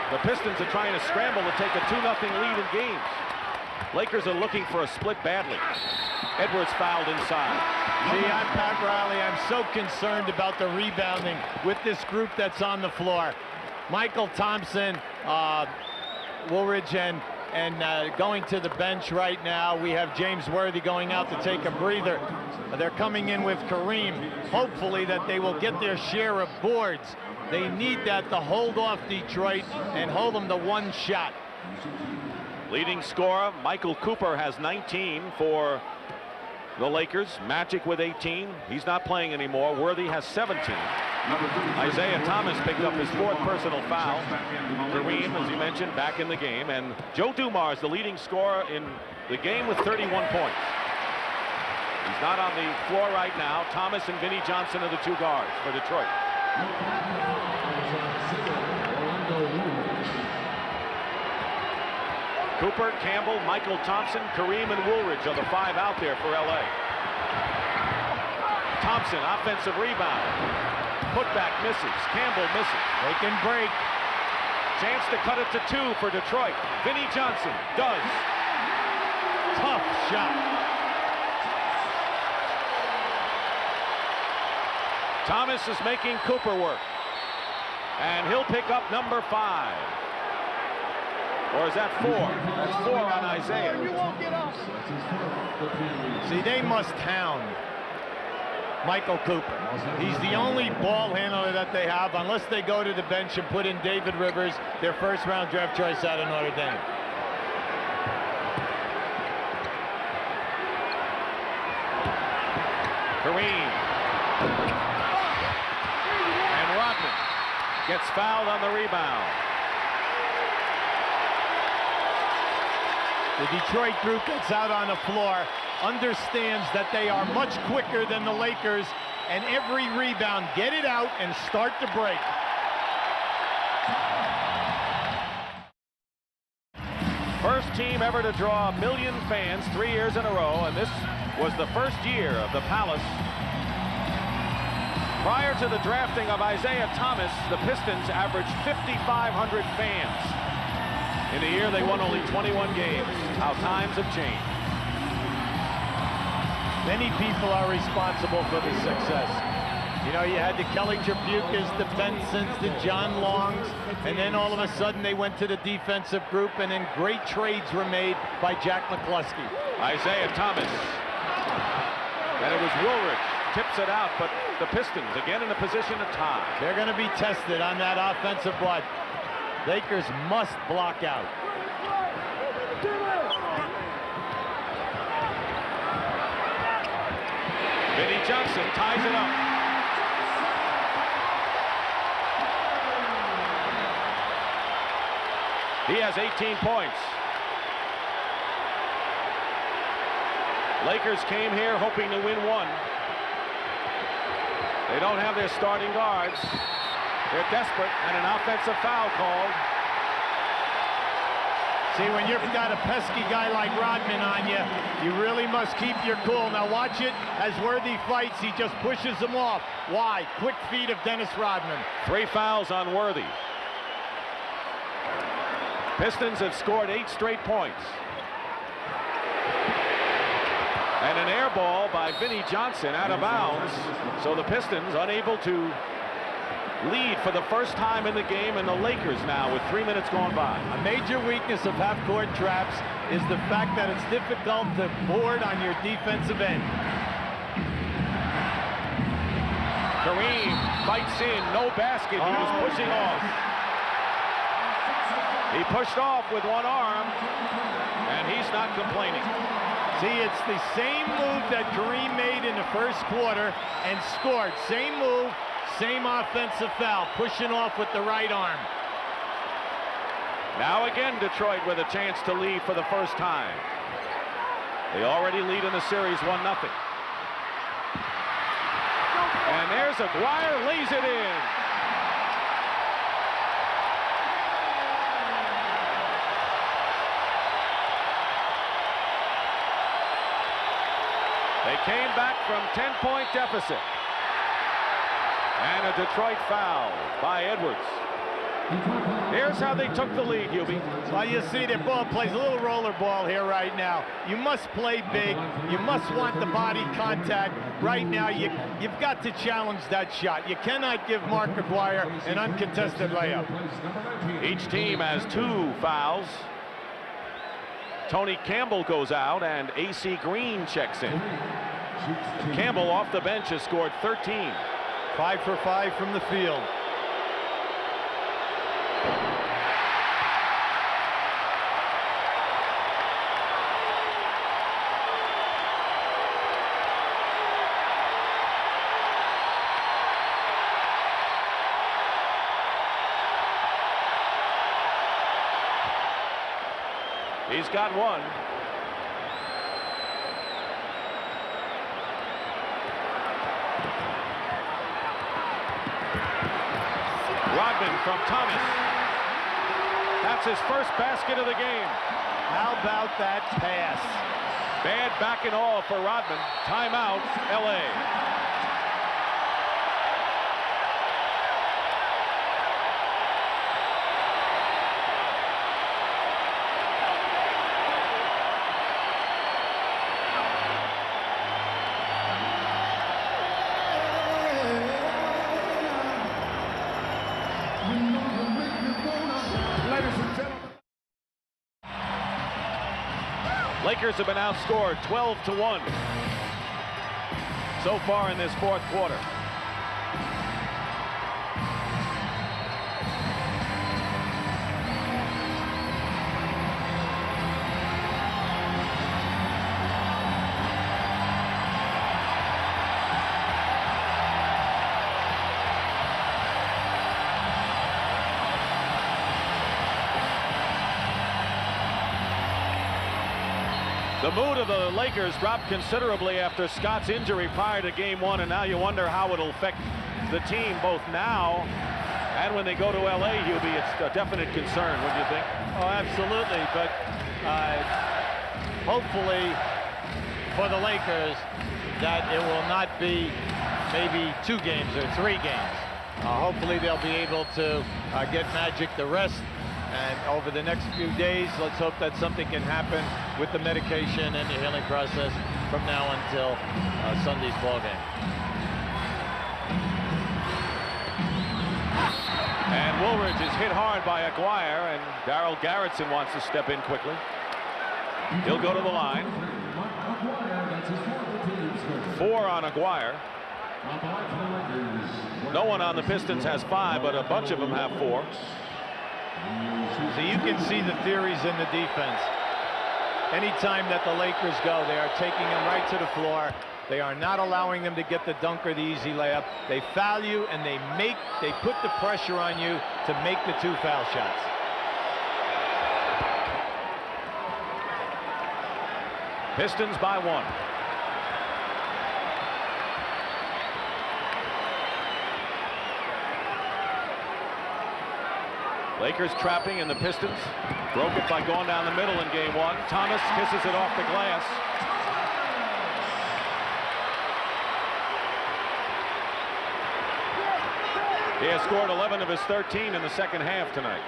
The Pistons are trying to scramble to take a 2-0 lead in games. Lakers are looking for a split badly. Edwards fouled inside. See, I'm Pat Riley. I'm so concerned about the rebounding with this group that's on the floor. Michael Thompson, Woolridge, and going to the bench right now. We have James Worthy going out to take a breather. They're coming in with Kareem. Hopefully that they will get their share of boards. They need that to hold off Detroit and hold them to 1 shot. Leading scorer Michael Cooper has 19 for the Lakers. Magic with 18. He's not playing anymore. Worthy has 17. Isiah Thomas picked up his 4th personal foul. Kareem, as you mentioned, back in the game. And Joe Dumars, the leading scorer in the game, with 31 points. He's not on the floor right now. Thomas and Vinnie Johnson are the 2 guards for Detroit. Cooper, Campbell, Michael Thompson, Kareem, and Woolridge are the 5 out there for LA. Thompson, offensive rebound. Putback misses. Campbell misses. They can break. Chance to cut it to 2 for Detroit. Vinnie Johnson does. Tough shot. Thomas is making Cooper work. And he'll pick up number 5. Or is that 4? That's 4 on Isiah. See, they must hound Michael Cooper. He's the only ball handler that they have, unless they go to the bench and put in David Rivers, their 1st-round draft choice out of Notre Dame. Kareem. And Rodman gets fouled on the rebound. The Detroit group that's out on the floor understands that they are much quicker than the Lakers, and every rebound, get it out and start to break. First team ever to draw 1 million fans 3 years in a row, and this was the first year of the Palace. Prior to the drafting of Isiah Thomas, the Pistons averaged 5,500 fans. In a year, they won only 21 games. How times have changed. Many people are responsible for the success. You know, you had the Kelly Tripucas, the Bensons, the John Longs, and then all of a sudden they went to the defensive group, and then great trades were made by Jack McCluskey. Isiah Thomas. And it was Woolridge. Tips it out, but the Pistons again in a position to tie. They're going to be tested on that offensive blood. Lakers must block out. Vinnie Johnson ties it up. He has 18 points. Lakers came here hoping to win 1. They don't have their starting guards. They're desperate, and an offensive foul called. See, when you've got a pesky guy like Rodman on you, you really must keep your cool. Now watch it as Worthy fights. He just pushes him off. Why? Quick feet of Dennis Rodman. 3 fouls on Worthy. Pistons have scored 8 straight points. And an air ball by Vinnie Johnson out of bounds. So the Pistons unable to lead for the first time in the game, and the Lakers now with 3 minutes gone by. A major weakness of half-court traps is the fact that it's difficult to board on your defensive end. Kareem fights in, no basket. He was pushing off. He pushed off with one arm, and he's not complaining. See, it's the same move that Kareem made in the first quarter and scored. Same move, same offensive foul, pushing off with the right arm. Now again, Detroit with a chance to lead for the first time. They already lead in the series 1-0. And there's Aguirre, lays it in. They came back from 10-point deficit. And a Detroit foul by Edwards. Here's how they took the lead, Hubie. Well, you see their ball plays a little roller ball here right now. You must play big. You must want the body contact. Right now, you've got to challenge that shot. You cannot give Mark Aguirre an uncontested layup. Each team has 2 fouls. Tony Campbell goes out, and A.C. Green checks in. Campbell off the bench has scored 13. 5 for 5 from the field. He's got one. Rodman from Thomas. That's his first basket of the game. How about that pass? Bad back and all for Rodman. Timeout, LA. Lakers have been outscored 12-1 so far in this fourth quarter. The mood of the Lakers dropped considerably after Scott's injury prior to game 1, and now you wonder how it'll affect the team both now and when they go to LA, Hubie. It's a definite concern, wouldn't you think? Oh, absolutely, but hopefully for the Lakers that it will not be maybe 2 games or 3 games. Hopefully they'll be able to get Magic the rest. And over the next few days, let's hope that something can happen with the medication and the healing process from now until Sunday's ball game. And Woolridge is hit hard by Aguirre, and Darryl Garrettson wants to step in quickly. He'll go to the line. 4 on Aguirre. No one on the Pistons has 5, but a bunch of them have 4. So you can see the theories in the defense. Anytime that the Lakers go, they are taking them right to the floor. They are not allowing them to get the dunk or the easy layup. They foul you, and they put the pressure on you to make the 2 foul shots. Pistons by 1. Lakers trapping in the Pistons. Broke it by going down the middle in game one. Thomas kisses it off the glass. He has scored 11 of his 13 in the second half tonight.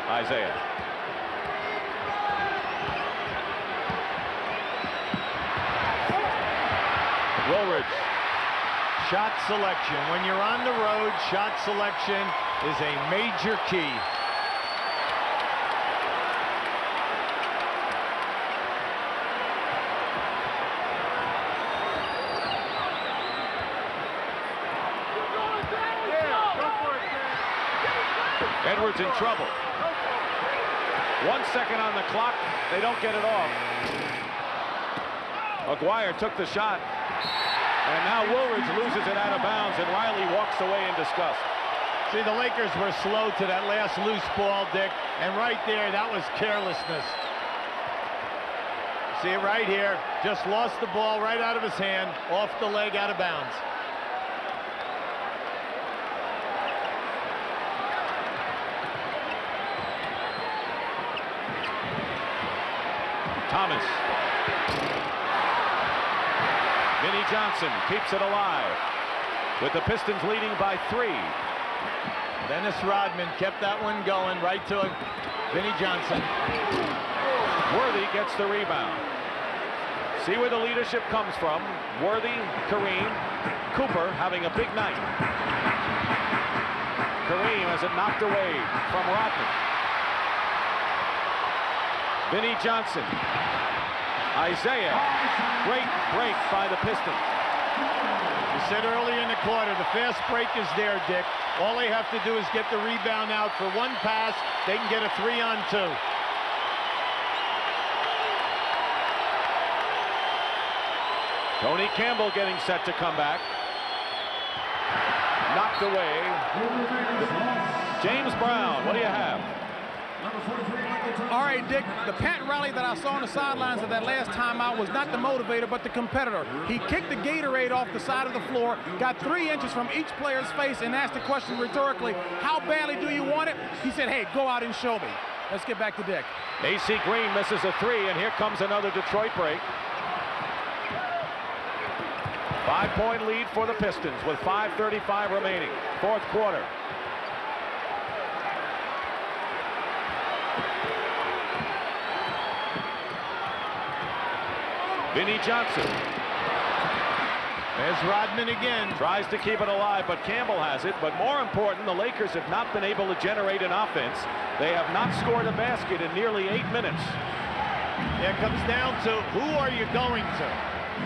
Isiah. Woolridge. Shot selection. When you're on the road, shot selection is a major key. Edwards in trouble. 1 second on the clock. They don't get it off. McGuire took the shot. And now Woolridge loses it out of bounds, and Riley walks away in disgust. See, the Lakers were slow to that last loose ball, Dick. And right there, that was carelessness. See it right here. Just lost the ball right out of his hand, off the leg, out of bounds. Thomas. Vinnie Johnson keeps it alive with the Pistons leading by 3. Dennis Rodman kept that one going right to Vinnie Johnson. Worthy gets the rebound. See where the leadership comes from. Worthy, Kareem, Cooper having a big night. Kareem has it knocked away from Rodman. Vinnie Johnson. Isiah. Great break by the Pistons. You said earlier in the quarter, the fast break is there, Dick. All they have to do is get the rebound out for one pass. They can get a 3-on-2. Tony Campbell getting set to come back. Knocked away. James Brown, what do you have? All right, Dick, the Pat Riley that I saw on the sidelines of that last timeout was not the motivator, but the competitor. He kicked the Gatorade off the side of the floor, got 3 inches from each player's face, and asked the question rhetorically, how badly do you want it? He said, hey, go out and show me. Let's get back to Dick. AC Green misses a 3, and here comes another Detroit break. 5-point lead for the Pistons with 5:35 remaining. Fourth quarter. Vinnie Johnson. There's Rodman again. Tries to keep it alive, but Campbell has it. But more important, the Lakers have not been able to generate an offense. They have not scored a basket in nearly 8 minutes. It comes down to who are you going to?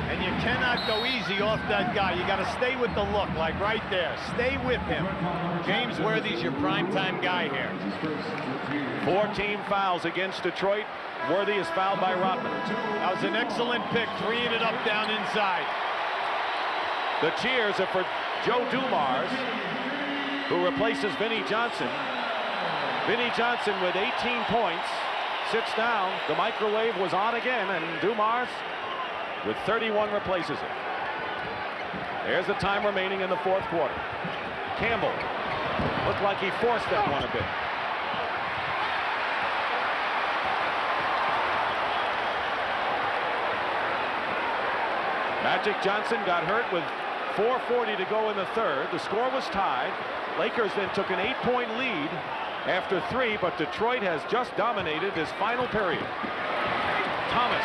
And you cannot go easy off that guy. You got to stay with the look, like right there. Stay with him. James Worthy's your primetime guy here. 4 team fouls against Detroit. Worthy is fouled by Rodman. That was an excellent pick, freeing it up down inside. The cheers are for Joe Dumars, who replaces Vinnie Johnson. Vinnie Johnson with 18 points sits down. The microwave was on again, and Dumars with 31 replaces it. There's the time remaining in the fourth quarter. Campbell looked like he forced that one a bit. Magic Johnson got hurt with 4:40 to go in the third. The score was tied. Lakers then took an 8-point lead after 3, but Detroit has just dominated this final period. Thomas.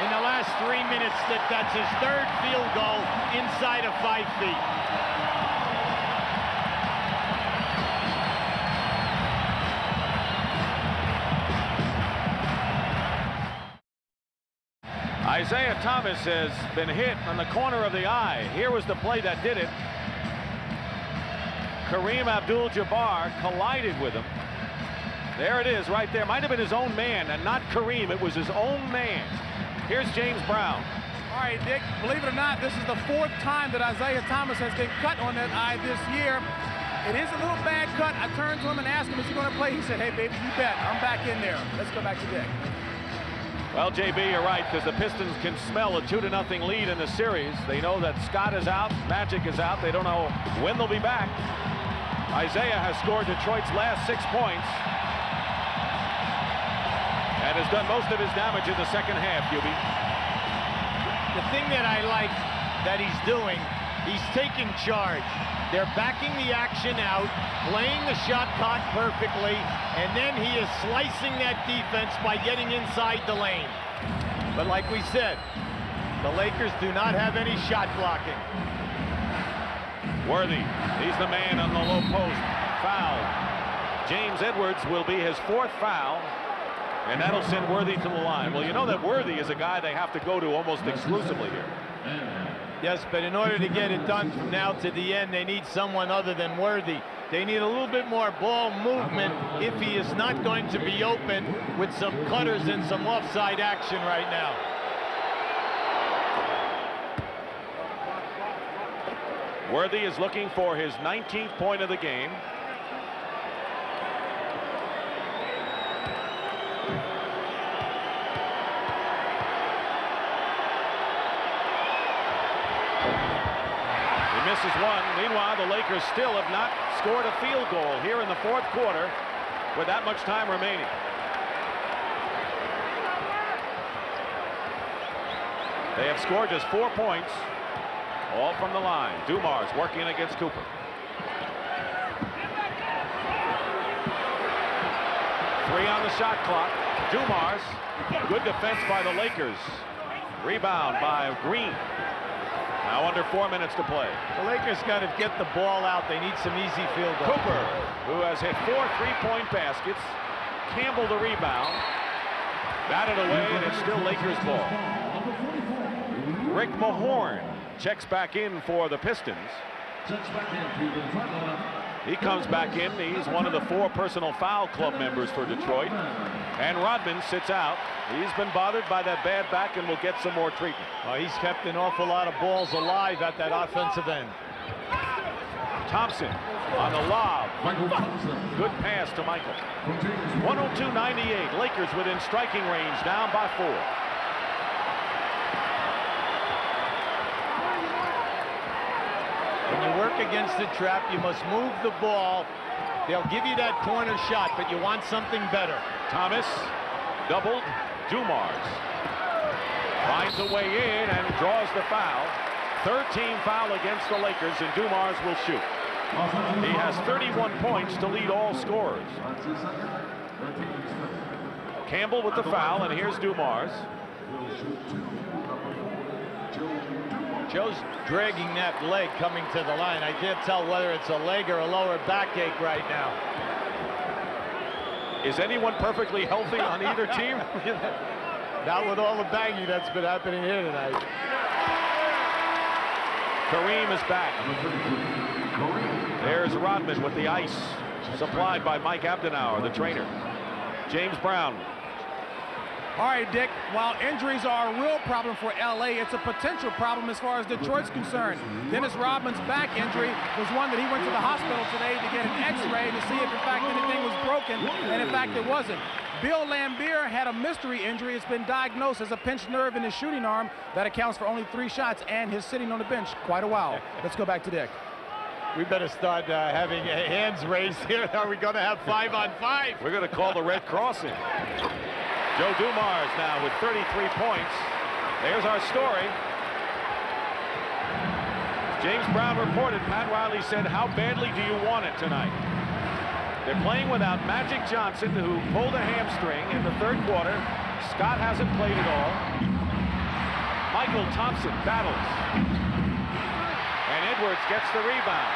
In the last 3 minutes, that's his 3rd field goal inside of 5 feet. Isiah Thomas has been hit on the corner of the eye. Here was the play that did it. Kareem Abdul-Jabbar collided with him. There it is right there. Might have been his own man, and not Kareem. It was his own man. Here's James Brown. All right, Dick, believe it or not, this is the 4th time that Isiah Thomas has been cut on that eye this year. It is a little bad cut. I turned to him and asked him, is he going to play? He said, hey, baby, you bet. I'm back in there. Let's go back to Dick. Well, JB, you're right, because the Pistons can smell a 2-0 lead in the series. They know that Scott is out, Magic is out. They don't know when they'll be back. Isiah has scored Detroit's last 6 points and has done most of his damage in the second half, Hubie. The thing that I like that he's doing, he's taking charge. They're backing the action out, playing the shot clock perfectly, and then he is slicing that defense by getting inside the lane. But like we said, the Lakers do not have any shot blocking. Worthy, he's the man on the low post. Foul. James Edwards will be his 4th foul, and that'll send Worthy to the line. Well, you know that Worthy is a guy they have to go to almost exclusively here. Yes, but in order to get it done from now to the end, they need someone other than Worthy. They need a little bit more ball movement if he is not going to be open with some cutters and some offside action right now. Worthy is looking for his 19th point of the game. Misses one. Meanwhile, the Lakers still have not scored a field goal here in the 4th quarter with that much time remaining. They have scored just 4 points, all from the line. Dumars working against Cooper. Three on the shot clock. Dumars, good defense by the Lakers. Rebound by Green. Now under 4 minutes to play. The Lakers got to get the ball out. They need some easy field goals. Cooper, who has hit 4 3-point baskets. Campbell the rebound. Batted away, and it's still Lakers ball. Rick Mahorn checks back in for the Pistons. He comes back in. He's one of the 4 personal foul club members for Detroit. And Rodman sits out. He's been bothered by that bad back and will get some more treatment. Well, he's kept an awful lot of balls alive at that offensive end. Thompson on the lob. Good pass to Michael. 102-98. Lakers within striking range, down by 4. When you work against the trap, you must move the ball. They'll give you that corner shot, but you want something better. Thomas doubled. Dumars finds a way in and draws the foul. 13 foul against the Lakers, and Dumars will shoot. He has 31 points to lead all scorers. Campbell with the foul, and here's Dumars. Joe's dragging that leg coming to the line. I can't tell whether it's a leg or a lower backache right now. Is anyone perfectly healthy on either team? Not with all the banging that's been happening here tonight. Kareem is back. There's Rodman with the ice, supplied by Mike Abdenauer, the trainer. James Brown. All right, Dick, while injuries are a real problem for LA, it's a potential problem as far as Detroit's concerned. Dennis Rodman's back injury was one that he went to the hospital today to get an x-ray to see if in fact anything was broken, and in fact it wasn't. Bill Laimbeer had a mystery injury. It's been diagnosed as a pinched nerve in his shooting arm. That accounts for only 3 shots, and he's sitting on the bench quite a while. Let's go back to Dick. We better start having hands raised here. Are we going to have 5-on-5? We're going to call the Red Cross in. Joe Dumars now with 33 points. There's our story. James Brown reported, Pat Riley said, how badly do you want it tonight? They're playing without Magic Johnson, who pulled a hamstring in the 3rd quarter. Scott hasn't played at all. Michael Thompson battles. And Edwards gets the rebound.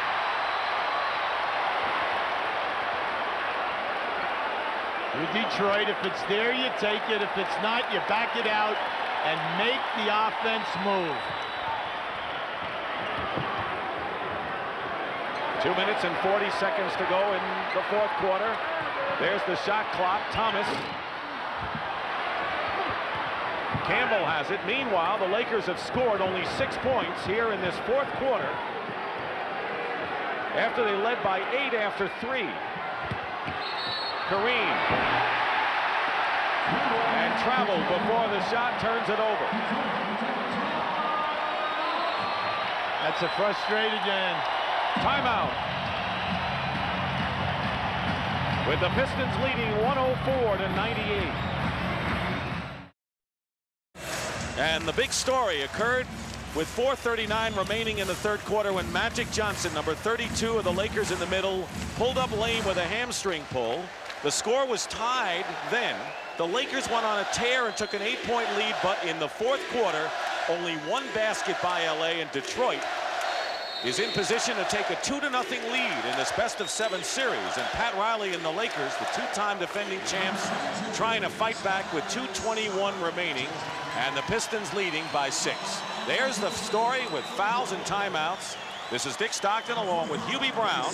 With Detroit, if it's there, you take it. If it's not, you back it out and make the offense move. 2 minutes and 40 seconds to go in the 4th quarter. There's the shot clock. Thomas. Campbell has it. Meanwhile, the Lakers have scored only 6 points here in this 4th quarter, after they led by 8 after 3. Kareem. And traveled before the shot, turns it over. That's a frustrated man. Timeout. With the Pistons leading 104-98. And the big story occurred with 4:39 remaining in the third quarter when Magic Johnson, number 32 of the Lakers in the middle, pulled up lame with a hamstring pull. The score was tied then. The Lakers went on a tear and took an 8-point lead, but in the fourth quarter, only one basket by LA, and Detroit is in position to take a 2-0 lead in this best-of-7 series. And Pat Riley and the Lakers, the two-time defending champs, trying to fight back with 2:21 remaining, and the Pistons leading by 6. There's the story with fouls and timeouts. This is Dick Stockton along with Hubie Brown.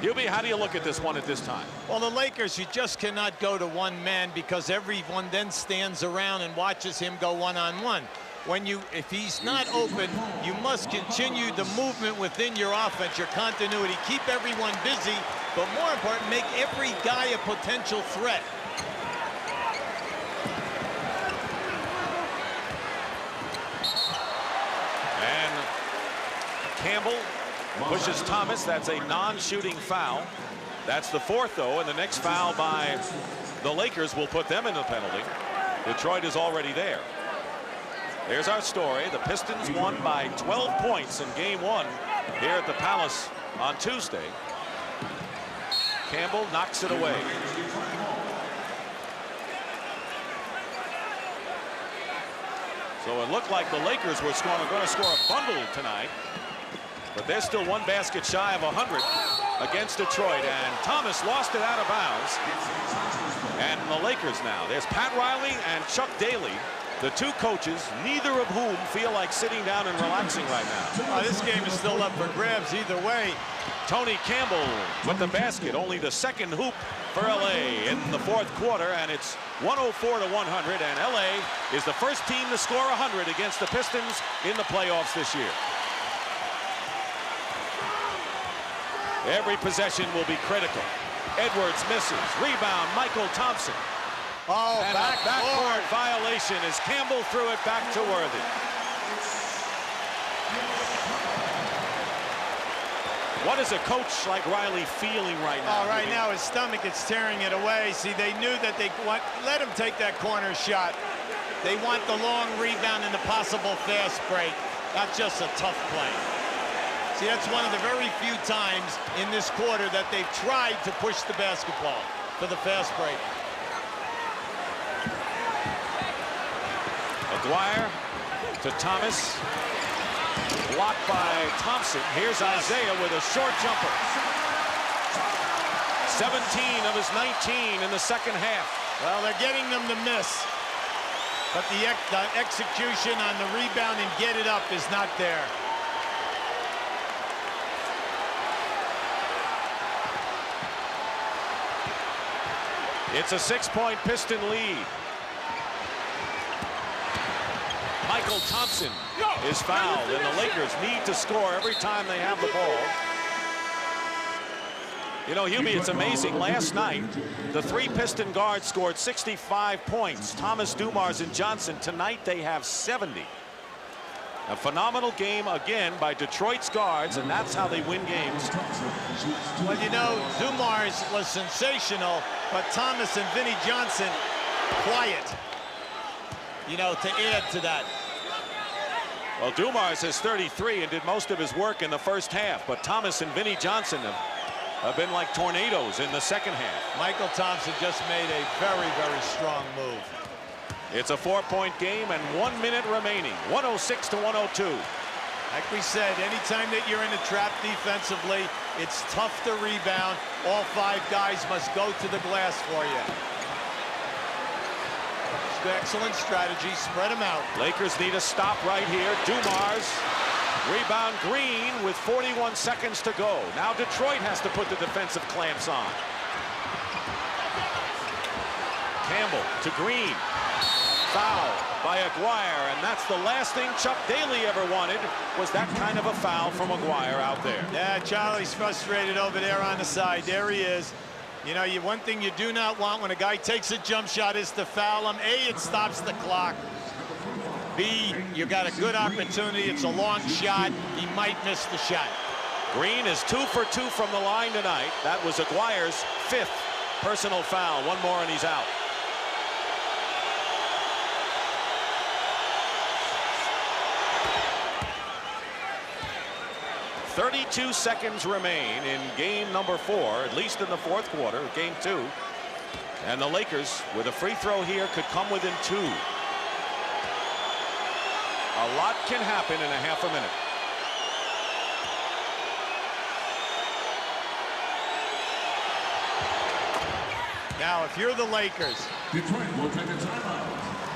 Hubie, how do you look at this one at this time? Well, the Lakers, you just cannot go to one man because everyone then stands around and watches him go one-on-one. If he's not open, you must continue the movement within your offense, your continuity, keep everyone busy, but more important, make every guy a potential threat. And Campbell pushes Thomas. That's a non-shooting foul. That's the fourth, though, and the next foul by the Lakers will put them in the penalty. Detroit is already there. There's our story. The Pistons won by 12 points in game 1 here at the Palace on Tuesday. Campbell knocks it away. So it looked like the Lakers were going to score a bundle tonight, but they're still one basket shy of 100 against Detroit, and Thomas lost it out of bounds. And the Lakers now, there's Pat Riley and Chuck Daly, the two coaches, neither of whom feel like sitting down and relaxing right now. This game is still up for grabs either way. Tony Campbell with the basket, only the second hoop for LA in the fourth quarter, and it's 104-100, and LA is the first team to score 100 against the Pistons in the playoffs this year. Every possession will be critical. Edwards misses. Rebound, Michael Thompson. Oh, and a backcourt violation as Campbell threw it back to Worthy. What is a coach like Riley feeling right now? Oh, right now his stomach is tearing it away. See, they knew that they let him take that corner shot. They want the long rebound and the possible fast break, not just a tough play. See, that's one of the very few times in this quarter that they've tried to push the basketball for the fast break. Aguirre to Thomas. Blocked by Thompson. Here's Isiah with a short jumper. 17 of his 19 in the second half. Well, they're getting them to miss. But the execution on the rebound and get it up is not there. It's a 6-point Piston lead. Michael Thompson is fouled, and the Lakers need to score every time they have the ball. You know, Hubie, it's amazing. Last night, the three Piston guards scored 65 points. Thomas, Dumars, and Johnson. Tonight, they have 70. A phenomenal game, again, by Detroit's guards, and that's how they win games. Well, you know, Dumars was sensational, but Thomas and Vinnie Johnson, quiet. You know, to add to that. Well, Dumars has 33 and did most of his work in the first half, but Thomas and Vinnie Johnson have been like tornadoes in the second half. Michael Thompson just made a very, very strong move. It's a 4-point game and 1 minute remaining. 106-102. Like we said, anytime that you're in a trap defensively, it's tough to rebound. All 5 guys must go to the glass for you. Excellent strategy. Spread them out. Lakers need a stop right here. Dumars. Rebound Green with 41 seconds to go. Now Detroit has to put the defensive clamps on. Campbell to Green. Foul by Aguirre, and that's the last thing Chuck Daly ever wanted, was that kind of a foul from Aguirre out there. Yeah, Charlie's frustrated over there on the side. There he is. You know, one thing you do not want when a guy takes a jump shot is to foul him. A, it stops the clock. B, you got a good opportunity. It's a long shot. He might miss the shot. Green is 2 for 2 from the line tonight. That was Aguirre's 5th personal foul. One more and he's out. "32 seconds remain in game number 4, at least in the fourth quarter, game 2. And the Lakers, with a free throw here, could come within 2. A lot can happen in a half a minute. Now, if you're the Lakers, Detroit will take a timeout.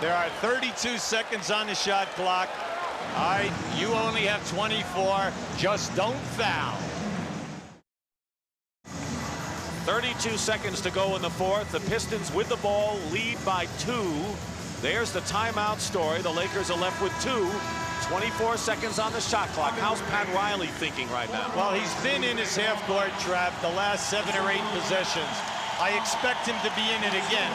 there are 32 seconds on the shot clock. All right, you only have 24. Just don't foul. 32 seconds to go in the fourth. The Pistons with the ball lead by 2. There's the timeout story. The Lakers are left with 2. 24 seconds on the shot clock. How's Pat Riley thinking right now? Well, he's been in his half-court trap the last 7 or 8 possessions. I expect him to be in it again.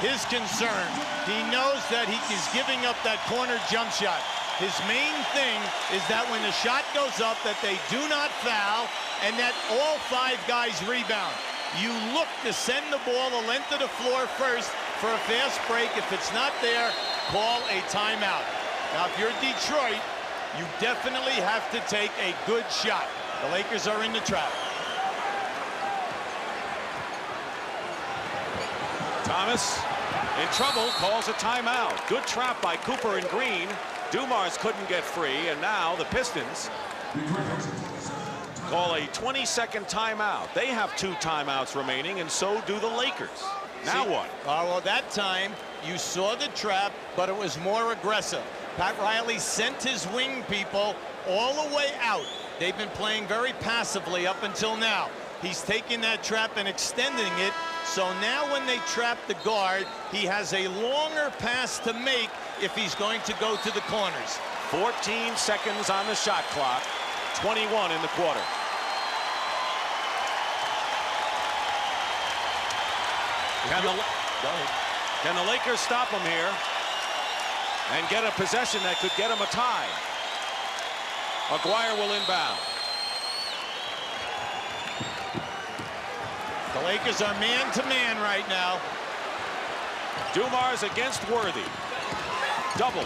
His concern, he knows that he is giving up that corner jump shot. His main thing is that when the shot goes up, that they do not foul and that all 5 guys rebound. You look to send the ball the length of the floor first for a fast break. If it's not there, call a timeout. Now, if you're Detroit, you definitely have to take a good shot. The Lakers are in the trap. Thomas in trouble, calls a timeout. Good trap by Cooper and Green. Dumars couldn't get free, and now the Pistons call a 20-second timeout. They have 2 timeouts remaining, and so do the Lakers. Now what? Well, that time you saw the trap, but it was more aggressive. Pat Riley sent his wing people all the way out. They've been playing very passively up until now. He's taking that trap and extending it. So now when they trap the guard, he has a longer pass to make if he's going to go to the corners. 14 seconds on the shot clock. 21 in the quarter. Can the Lakers stop him here and get a possession that could get him a tie? Aguirre will inbound. The Lakers are man-to-man right now. Dumars against Worthy. Double.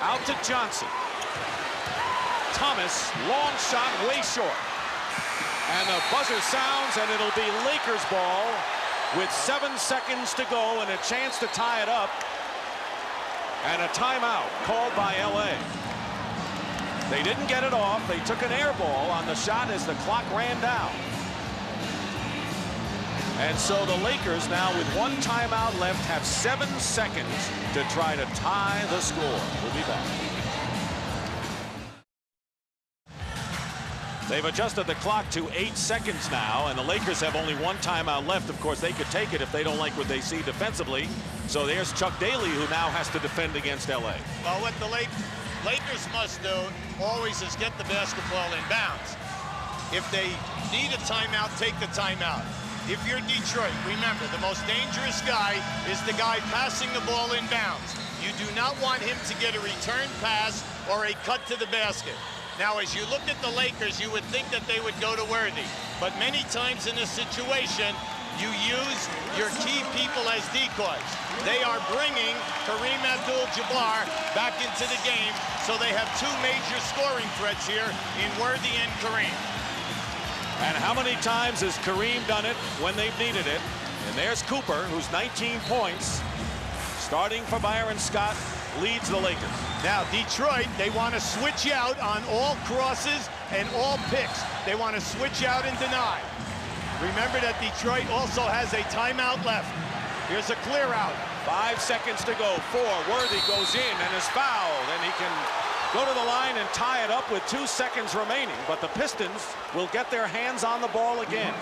Out to Johnson. Thomas, long shot, way short. And the buzzer sounds, and it'll be Lakers ball with 7 seconds to go and a chance to tie it up. And a timeout called by LA. They didn't get it off. They took an air ball on the shot as the clock ran down. And so the Lakers now with 1 timeout left have 7 seconds to try to tie the score. We'll be back. They've adjusted the clock to 8 seconds now, and the Lakers have only 1 timeout left. Of course, they could take it if they don't like what they see defensively. So there's Chuck Daly, who now has to defend against LA. Well, what the Lakers must do always is get the basketball in bounds. If they need a timeout, take the timeout. If you're Detroit, remember, the most dangerous guy is the guy passing the ball in bounds. You do not want him to get a return pass or a cut to the basket. Now, as you look at the Lakers, you would think that they would go to Worthy. But many times in this situation, you use your key people as decoys. They are bringing Kareem Abdul-Jabbar back into the game, so they have 2 major scoring threats here in Worthy and Kareem. And how many times has Kareem done it when they've needed it? And there's Cooper, who's 19 points, starting for Byron Scott, leads the Lakers. Now, Detroit, they want to switch out on all crosses and all picks. They want to switch out and deny. Remember that Detroit also has a timeout left. Here's a clear out. 5 seconds to go. 4. Worthy goes in and is fouled, and he can go to the line and tie it up with 2 seconds remaining. But the Pistons will get their hands on the ball again.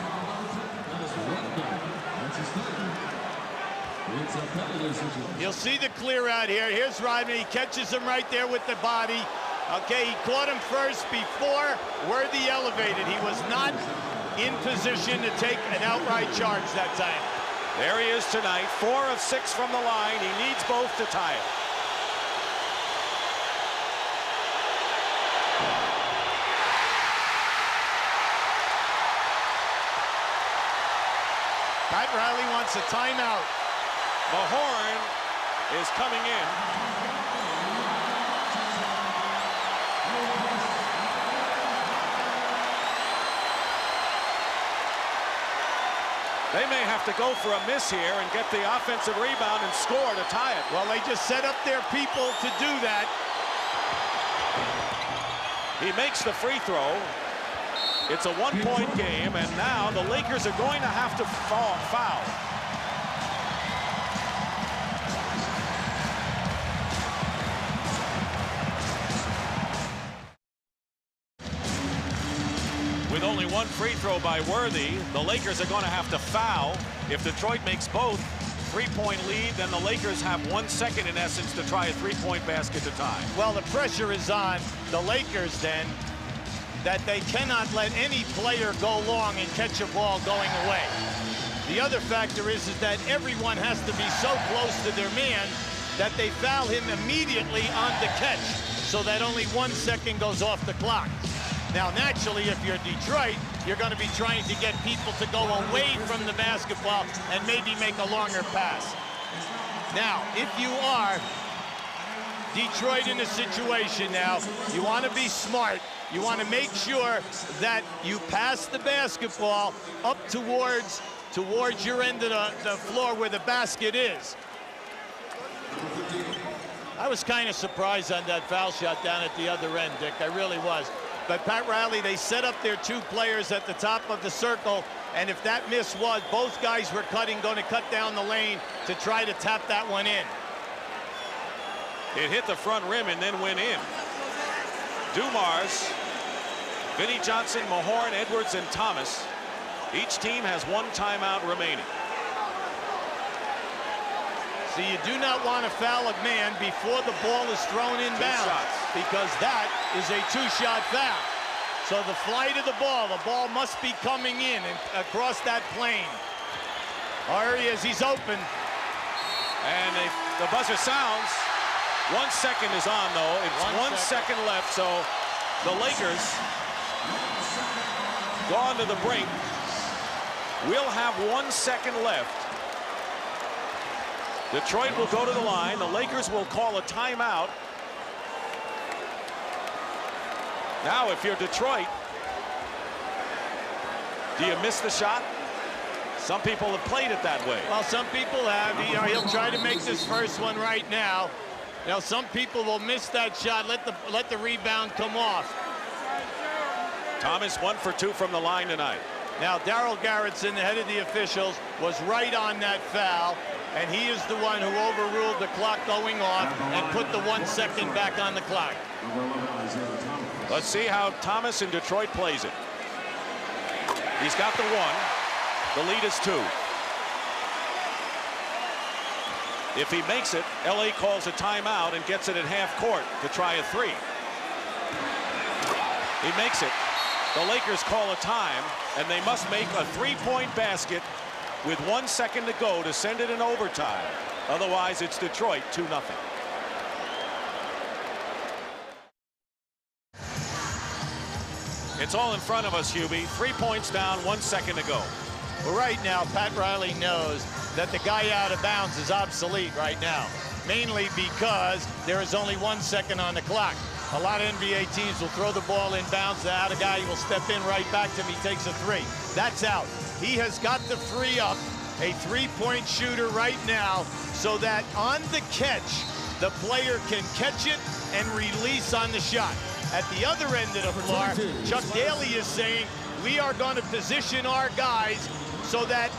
You'll see the clear out here. Here's Rodman. He catches him right there with the body. Okay, he caught him first before Worthy elevated. He was not in position to take an outright charge that time. There he is tonight, 4 of 6 from the line. He needs both to tie it. Pat Riley wants a timeout. Mahorn is coming in. They may have to go for a miss here and get the offensive rebound and score to tie it. Well, they just set up their people to do that. He makes the free throw. It's a one-point game, and now the Lakers are going to have to foul. With only one free throw by Worthy, the Lakers are going to have to foul. If Detroit makes both, 3-point lead, then the Lakers have 1 second in essence to try a 3-point basket to tie. Well, the pressure is on the Lakers then, that they cannot let any player go long and catch a ball going away. The other factor is that everyone has to be so close to their man that they foul him immediately on the catch, so that only 1 second goes off the clock. Now, naturally, if you're Detroit, you're going to be trying to get people to go away from the basketball and maybe make a longer pass. Now, if you are Detroit in a situation now, you want to be smart. You want to make sure that you pass the basketball up towards your end of the floor where the basket is. I was kind of surprised on that foul shot down at the other end, Dick. I really was. But Pat Riley, they set up their 2 players at the top of the circle, and if that miss was, both guys were going to cut down the lane to try to tap that one in. It hit the front rim and then went in. Dumars, Vinnie Johnson, Mahorn, Edwards, and Thomas. Each team has 1 timeout remaining. So you do not want to foul a man before the ball is thrown in bounds, because that is a 2-shot foul. So the flight of the ball must be coming in and across that plane. There he is, he's open. And the buzzer sounds. 1 second is on, though. It's 1 second left, so the Lakers gone to the brink. We'll have 1 second left. Detroit will go to the line. The Lakers will call a timeout. Now, if you're Detroit, do you miss the shot? Some people have played it that way. Well, some people have. He'll try to make this first one right now. You know, some people will miss that shot, let the rebound come off. Thomas 1 for 2 from the line tonight. Now, Darryl Garrettson, the head of the officials, was right on that foul, and he is the one who overruled the clock going off and put the 1 second back on the clock. Let's see how Thomas in Detroit plays it. He's got the 1. The lead is 2. If he makes it, LA calls a timeout and gets it at half court to try a 3. He makes it. The Lakers call a time, and they must make a 3-point basket with 1 second to go to send it in overtime. Otherwise, it's Detroit 2-0. It's all in front of us, Hubie. 3 points down, 1 second to go. Well, right now, Pat Riley knows that the guy out of bounds is obsolete right now, mainly because there is only 1 second on the clock. A lot of NBA teams will throw the ball in bounds. The out of guy will step in right back to him. He takes a 3. That's out. He has got to free up a 3-point shooter right now so that on the catch, the player can catch it and release on the shot. At the other end of the floor, Chuck Daly is saying, we are going to position our guys so that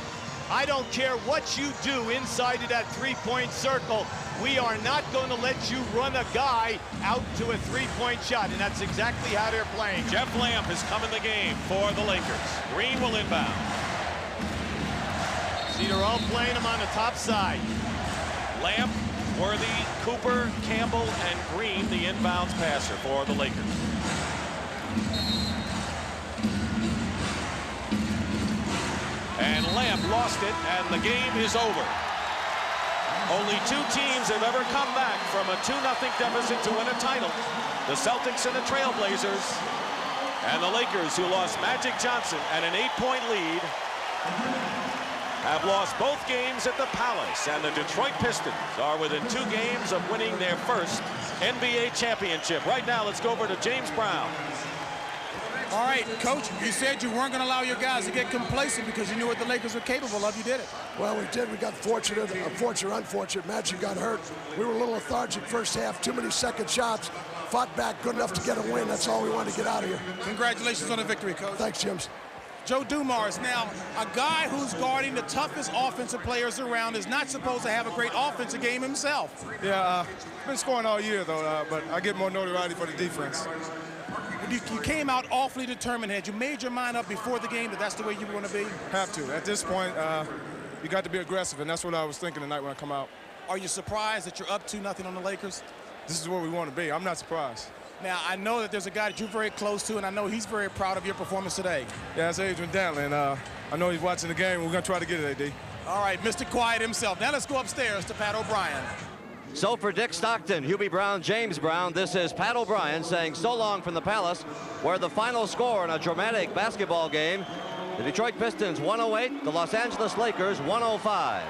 I don't care what you do inside of that 3-point circle, we are not going to let you run a guy out to a 3-point shot, and that's exactly how they're playing. Jeff Lamp has come in the game for the Lakers. Green will inbound. See, they're all playing him on the top side. Lamp, Worthy, Cooper, Campbell, and Green, the inbounds passer for the Lakers. And Lamb lost it, and the game is over. Only 2 teams have ever come back from a 2-0 deficit to win a title. The Celtics and the Trailblazers, and the Lakers, who lost Magic Johnson at an 8-point lead, have lost both games at the Palace, and the Detroit Pistons are within 2 games of winning their first NBA championship. Right now, let's go over to James Brown. All right, Coach, you said you weren't going to allow your guys to get complacent because you knew what the Lakers were capable of. You did it. Well, we did. We got fortunate, unfortunate. Magic got hurt. We were a little lethargic first half. Too many second shots. Fought back good enough to get a win. That's all we wanted to get out of here. Congratulations on the victory, Coach. Thanks, James. Joe Dumars, now, a guy who's guarding the toughest offensive players around is not supposed to have a great offensive game himself. Yeah, been scoring all year, though, but I get more notoriety for the defense. You came out awfully determined. Had you made your mind up before the game that that's the way you were going to be? Have to. At this point, you got to be aggressive, and that's what I was thinking tonight when I come out. Are you surprised that you're up 2-0 on the Lakers? This is where we want to be. I'm not surprised. Now, I know that there's a guy that you're very close to, and I know he's very proud of your performance today. Yeah, that's Adrian Dantley, and I know he's watching the game. We're going to try to get it, AD. All right, Mr. Quiet himself. Now let's go upstairs to Pat O'Brien. So for Dick Stockton, Hubie Brown, James Brown, this is Pat O'Brien saying so long from the Palace, where the final score in a dramatic basketball game, the Detroit Pistons 108, the Los Angeles Lakers 105.